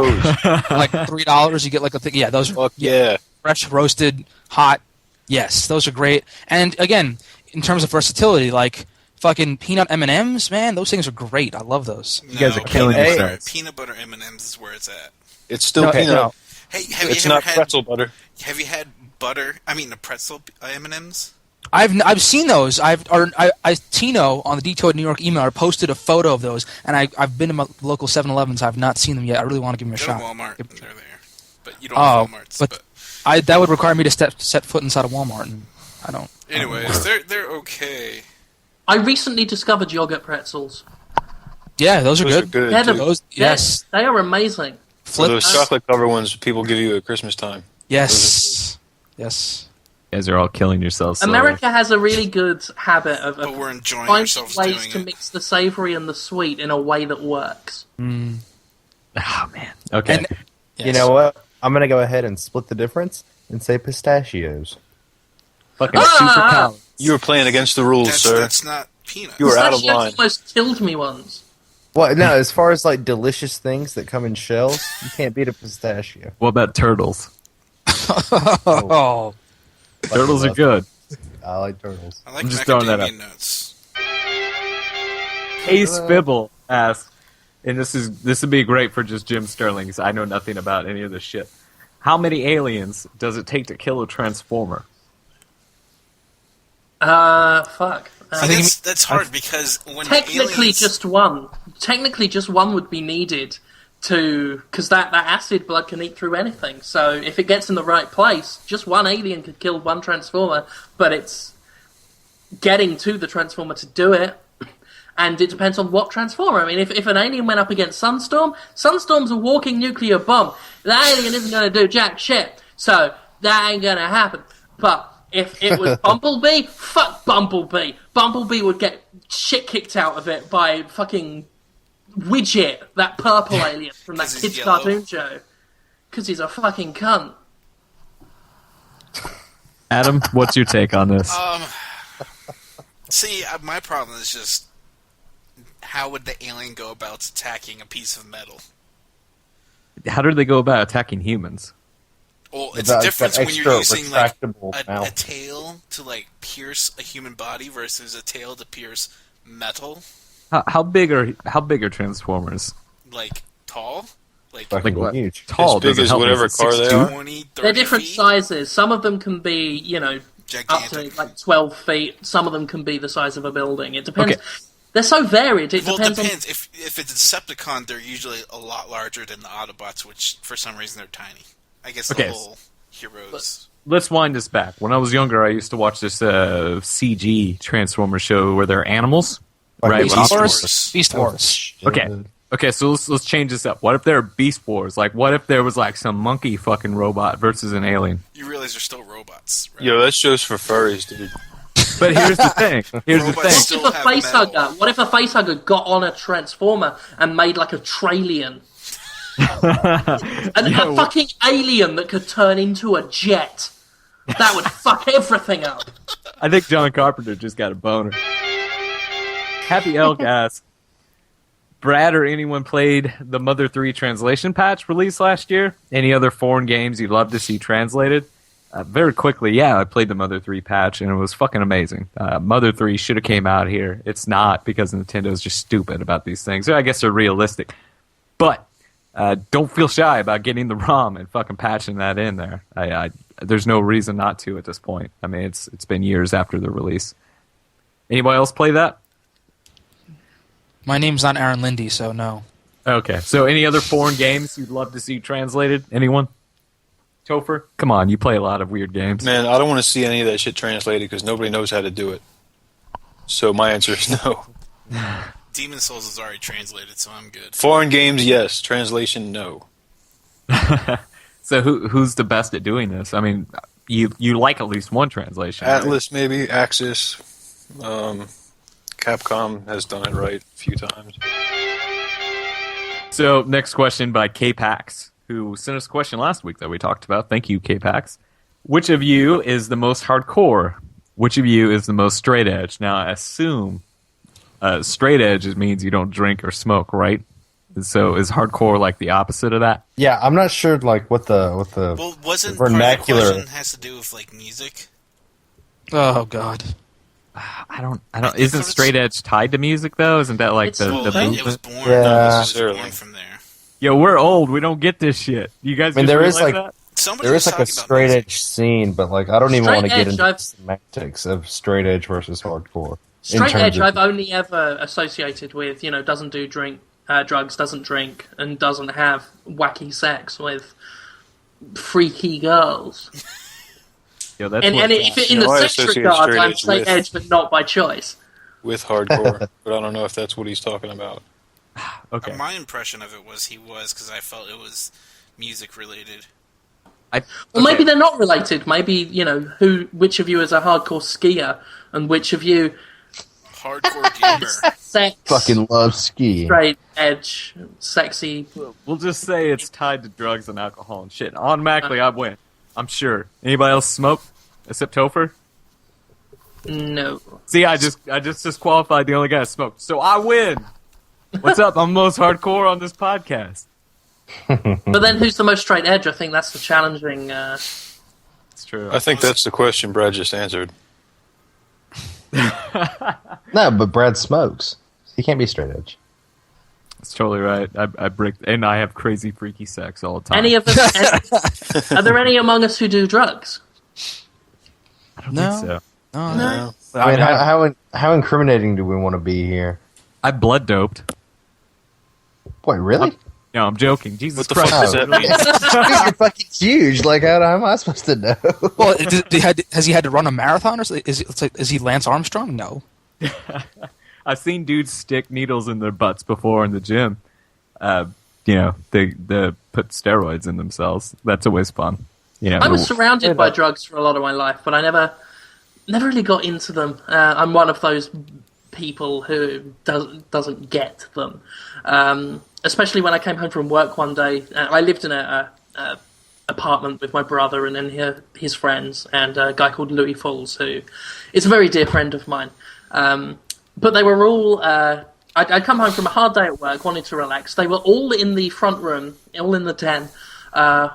like $3 you get like a thing. Yeah, those Fuck yeah. fresh roasted, hot. Yes, those are great. And again, in terms of versatility, like fucking peanut M&Ms, man, those things are great. I love those. You guys are killing peanut yourselves. butter, peanut butter M&M's is where it's at. It's still No, peanut. no. Hey, have It's you ever not had pretzel butter. Have you had butter? I mean, a pretzel M&Ms. I've seen those. Tino on the Detour New York email posted a photo of those, and I've been to my local 7-Elevens. I've not seen them yet. I really want to give them a Go shot. to Walmart. They're there, but you don't have Walmarts. but that would require me to set foot inside a Walmart, and I don't. anyways, they're okay. I recently discovered yogurt pretzels. Yeah, those are Those are good. good. They're too. Those, yes, They are amazing. So flip. those chocolate cover ones people give you at Christmas time. Yes, yes. guys are all killing yourselves. Slowly. America has a really good habit of But we're enjoying finding ourselves ways doing to it. mix the savoury and the sweet in a way that works. Oh man. Okay. And- You know what? I'm gonna go ahead and split the difference and say pistachios. Fucking super cow. You were playing against the rules, sir. That's not peanuts. You were out of Pistachios line. almost killed me once. Well, no, as far as like delicious things that come in shells, you can't beat a pistachio. What about turtles? Oh, Turtles are good. I like turtles. I like I'm just throwing that macadamia nuts. Hey Spibble asks, and this would be great for just Jim Sterling because I know nothing about any of this shit. How many aliens does it take to kill a transformer? Fuck. See, that's hard because when Technically, aliens, just one. Technically, just one would be needed because that acid blood can eat through anything. So if it gets in the right place, just one alien could kill one transformer. But it's getting to the transformer to do it, and it depends on what transformer. I mean, if an alien went up against Sunstorm's a walking nuclear bomb. The alien isn't going to do jack shit. So that ain't going to happen. But if it was Bumblebee, fuck Bumblebee. Bumblebee would get shit kicked out of it by fucking Widget, that purple alien from that 'Cause he's kids' yellow. cartoon show. Because he's a fucking cunt. Adam, what's your take on this? See, my problem is just how would the alien go about attacking a piece of metal? How do they go about attacking humans? Well, it's That- a difference that when you're extra using like retractable a mouth. tail to like pierce a human body versus a tail to pierce metal. How big are transformers? Like tall, like Fucking what? huge. Tall As big doesn't as help me. whatever Is it car they 6'2"? are. 20, 30 They're different feet. sizes. Some of them can be, up Gigantic. to like 12 feet. Some of them can be the size of a building. It depends. Okay. They're so varied. It Well, it depends on. depends. If it's a Decepticon, they're usually a lot larger than the Autobots, which for some reason they're tiny. I guess the Okay. whole heroes. Let's wind this back. When I was younger, I used to watch this CG Transformer show where they're animals, right? Beast with Wars. Wars. Beast Wars. Okay, so let's change this up. What if they're Beast Wars? Like, what if there was like some monkey fucking robot versus an alien? You realize they're still robots, right? Yo, that show's for furries, dude. But here's the thing. Here's the Robots thing. still What if have a facehugger? metal. What if a facehugger got on a transformer and made like a Tralien? A fucking alien that could turn into a jet. That would fuck everything up. I think John Carpenter just got a boner. Happy Elk asks, Brad or anyone played the Mother 3 translation patch released last year? Any other foreign games you'd love to see translated? Very quickly, yeah, I played the Mother 3 patch, and it was fucking amazing. Mother 3 should have came out here. It's not, because Nintendo's just stupid about these things. I guess they're realistic. But don't feel shy about getting the ROM and fucking patching that in there. There's no reason not to at this point. I mean, it's been years after the release. Anybody else play that? My name's not Aaron Lindy, so no. Okay, so any other foreign games you'd love to see translated? Anyone? Topher? Come on, you play a lot of weird games. Man, I don't want to see any of that shit translated because nobody knows how to do it. So my answer is no. Demon Souls is already translated, so I'm good. Foreign games, yes. Translation, no. So who's the best at doing this? I mean, you like at least one translation. right? Atlas, maybe. Axis. Capcom has done it right a few times. So next question by K-Pax, who sent us a question last week that we talked about. Thank you, K-Pax. Which of you is the most hardcore? Which of you is the most straight edge? Now, I assume straight edge means you don't drink or smoke, right? So is hardcore like the opposite of that? Yeah, I'm not sure like what the Well, wasn't part of the vernacular. question has to do with like music? Oh God. I don't. Isn't straight edge tied to music though? Isn't that like It's the well, the it It was movement? born. Yeah. It was Necessarily. born from there. Yo, we're old. We don't get this shit. You guys. I mean, just there is, realize like- that? Somebody there was is like a talking about straight music. edge scene, but like I don't even Straight want to get edge, into I've- the semantics of straight edge versus hardcore. in Straight terms edge, of- I've only ever associated with, doesn't do drugs, doesn't drink, and doesn't have wacky sex with freaky girls. Yo, that's And what, if it, in You know, I the sex associate regard, straight I'm edge straight with- edge, but not by choice. With hardcore. But I don't know if that's what he's talking about. okay. My impression of it was he was because I felt it was music related. Or maybe they're not related. Maybe, which of you is a hardcore skier and which of you Hardcore gamer. sex, Fucking love skiing. straight edge, sexy. We'll just say it's tied to drugs and alcohol and shit. Automatically, I win. I'm sure. Anybody else smoke except Topher? No. See, I just disqualified the only guy that smoked, so I win. What's up? I'm the most hardcore on this podcast. But then who's the most straight edge? I think that's the challenging... It's true. I think that's the question Brad just answered. No, but Brad smokes. He can't be straight edge. That's totally right. I break, and I have crazy, freaky sex all the time. Any of us? Are there any among us who do drugs? I don't think so. No. I mean, how incriminating do we want to be here? I blood doped. Wait, really? No, I'm joking. Jesus What the Christ. fuck does that mean? You're fucking huge. Like, how am I supposed to know? Well, has he had to run a marathon, or is he Lance Armstrong? No. I've seen dudes stick needles in their butts before in the gym. They put steroids in themselves. That's always fun. I was surrounded by drugs for a lot of my life, but I never really got into them. I'm one of those people who doesn't get them. Especially when I came home from work one day. I lived in a apartment with my brother and then his friends and a guy called Louis Falls, who is a very dear friend of mine. But they were all... I'd come home from a hard day at work, wanted to relax. They were all in the front room, all in the den,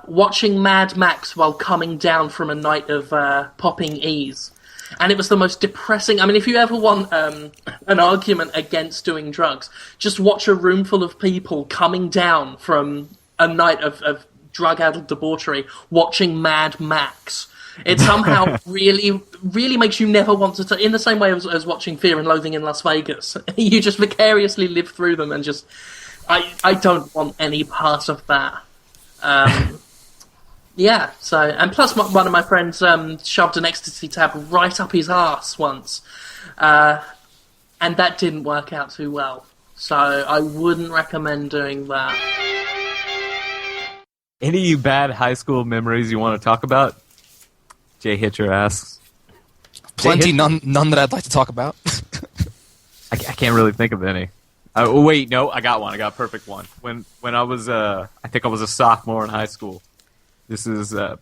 watching Mad Max while coming down from a night of popping E's. And it was the most depressing... I mean, if you ever want an argument against doing drugs, just watch a room full of people coming down from a night of drug-addled debauchery, watching Mad Max. It somehow really, really makes you never want to... in the same way as watching Fear and Loathing in Las Vegas. You just vicariously live through them and just... I don't want any part of that. Yeah, so... And plus, one of my friends shoved an ecstasy tab right up his arse once. And that didn't work out too well. So I wouldn't recommend doing that. Any bad high school memories you want to talk about? Jay Hitcher asks. Plenty, none that I'd like to talk about. I can't really think of any. Oh, wait, no, I got one. I got a perfect one. When I was, I think I was a sophomore in high school. This is, I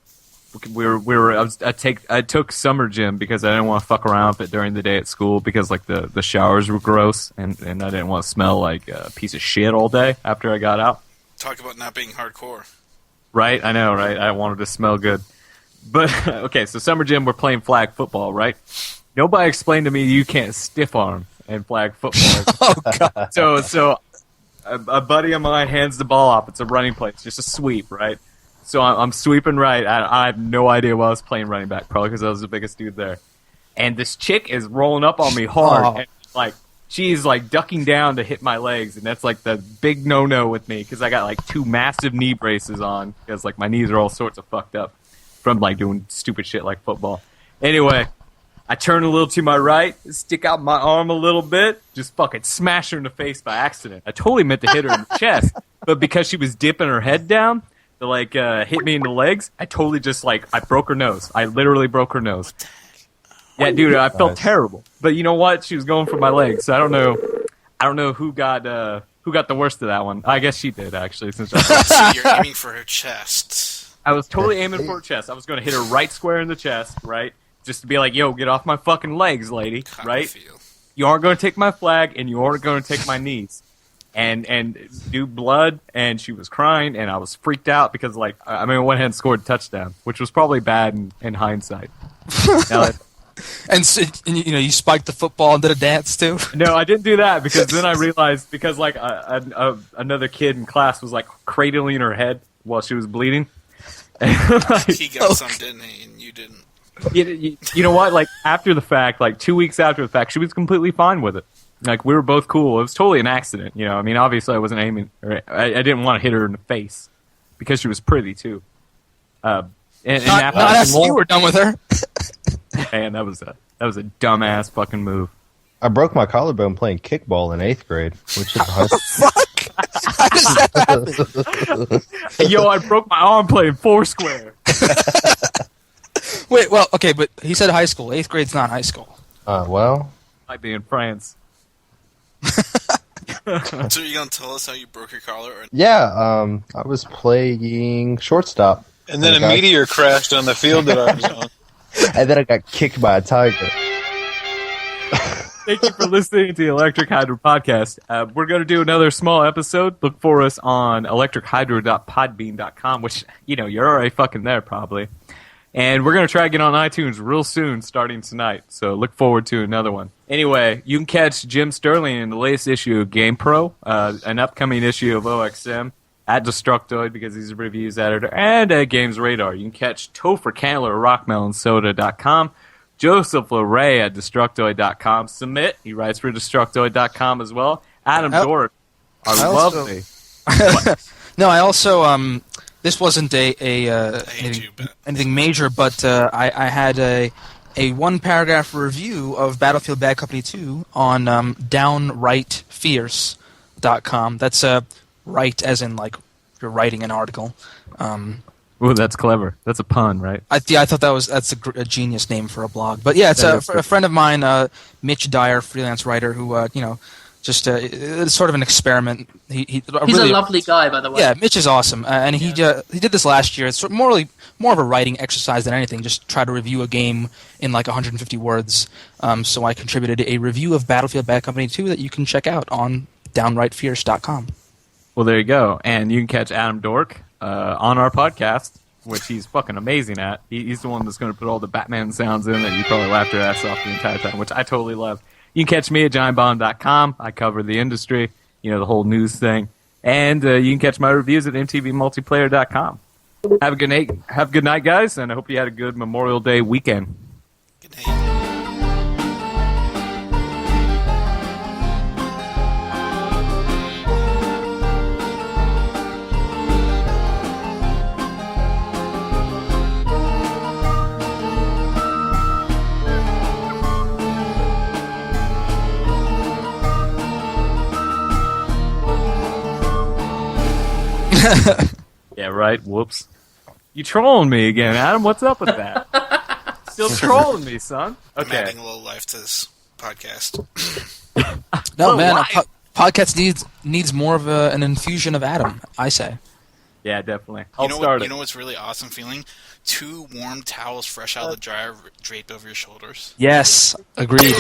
took summer gym because I didn't want to fuck around with it during the day at school because, like, the showers were gross and I didn't want to smell like a piece of shit all day after I got out. Talk about not being hardcore. Right? I know, right? I wanted to smell good. But, okay, so summer gym, we're playing flag football, right? Nobody explained to me you can't stiff arm in flag football. Oh, God. So a buddy of mine hands the ball off. It's a running play. It's just a sweep, right? So I'm sweeping right. I have no idea why I was playing running back, probably because I was the biggest dude there. And this chick is rolling up on me hard. Oh. And, like, she's, like, ducking down to hit my legs. And that's, like, the big no-no with me because I got, like, 2 massive knee braces on because, like, my knees are all sorts of fucked up from, like, doing stupid shit like football. Anyway, I turn a little to my right, stick out my arm a little bit, just fucking smash her in the face by accident. I totally meant to hit her in the chest, but because she was dipping her head down to, like, hit me in the legs, I totally just, like, I broke her nose. I literally broke her nose. Yeah, dude, I felt terrible. But you know what? She was going for my legs, so I don't know who got the worst of that one. I guess she did, actually, since So you're aiming for her chest. I was totally aiming for her chest. I was going to hit her right square in the chest, right? Just to be like, yo, get off my fucking legs, lady, right? You aren't going to take my flag, and you aren't going to take my knees. And do blood, and she was crying, and I was freaked out because, like, I mean, I went ahead and scored a touchdown, which was probably bad in hindsight. Now, And so, you spiked the football and did a dance too. no, I didn't do that because then I realized because like another kid in class was like cradling her head while she was bleeding. Like, he got some, didn't he? And you didn't. You know what? Like after the fact, like 2 weeks after the fact, she was completely fine with it. Like we were both cool. It was totally an accident. You know, I mean, obviously I wasn't aiming. Or I didn't want to hit her in the face because she was pretty too. Not after you were done with her. Man, that was a dumbass fucking move. I broke my collarbone playing kickball in 8th grade, which is Fuck. How does that happen? Yo, I broke my arm playing Foursquare. Wait, well, okay, but he said high school. 8th grade's not high school. Well, Might be in France. So you're gonna tell us how you broke your collar? Or... yeah, I was playing shortstop. And then I a got- meteor crashed on the field that I was on. And then I got kicked by a tiger. Thank you for listening to the Electric Hydra podcast. We're going to do another small episode. Look for us on electrichydra.podbean.com, which, you're already fucking there probably. And we're going to try to get on iTunes real soon, starting tonight. So look forward to another one. Anyway, you can catch Jim Sterling in the latest issue of GamePro, an upcoming issue of OXM, at Destructoid because he's a reviews editor, and at Games Radar. You can catch Topher Candler at rockmelonsoda.com, Joseph LeRae at Destructoid.com, Submit, he writes for Destructoid.com as well, Adam Dork, our lovely... No, I also this wasn't anything major, but I had a 1-paragraph review of Battlefield Bad Company 2 on downrightfierce.com. That's right as in like you're writing an article. Ooh, that's clever. That's a pun, right? I thought that's a genius name for a blog. But yeah, it's a friend of mine, Mitch Dyer, freelance writer, who just it's sort of an experiment. He's really, a lovely guy, by the way. Yeah, Mitch is awesome, and he did this last year. It's more of a writing exercise than anything. Just try to review a game in like 150 words. So I contributed a review of Battlefield Bad Company 2 that you can check out on downrightfierce.com. Well, there you go. And you can catch Adam Dork on our podcast, which he's fucking amazing at. He's the one that's going to put all the Batman sounds in that you probably laughed your ass off the entire time, which I totally love. You can catch me at giantbomb.com. I cover the industry, the whole news thing. And you can catch my reviews at mtvmultiplayer.com. Have a good night, guys, and I hope you had a good Memorial Day weekend. Good night. Yeah, right. Whoops. You trolling me again, Adam. What's up with that? Still trolling me, son. I'm Okay. adding a little life to this podcast. No, Well, man, why? podcast needs more of an infusion of Adam, I say. Yeah, definitely. You I'll know start what? it. You know what's really awesome feeling? 2 warm towels fresh out of the dryer draped over your shoulders. Yes, agreed.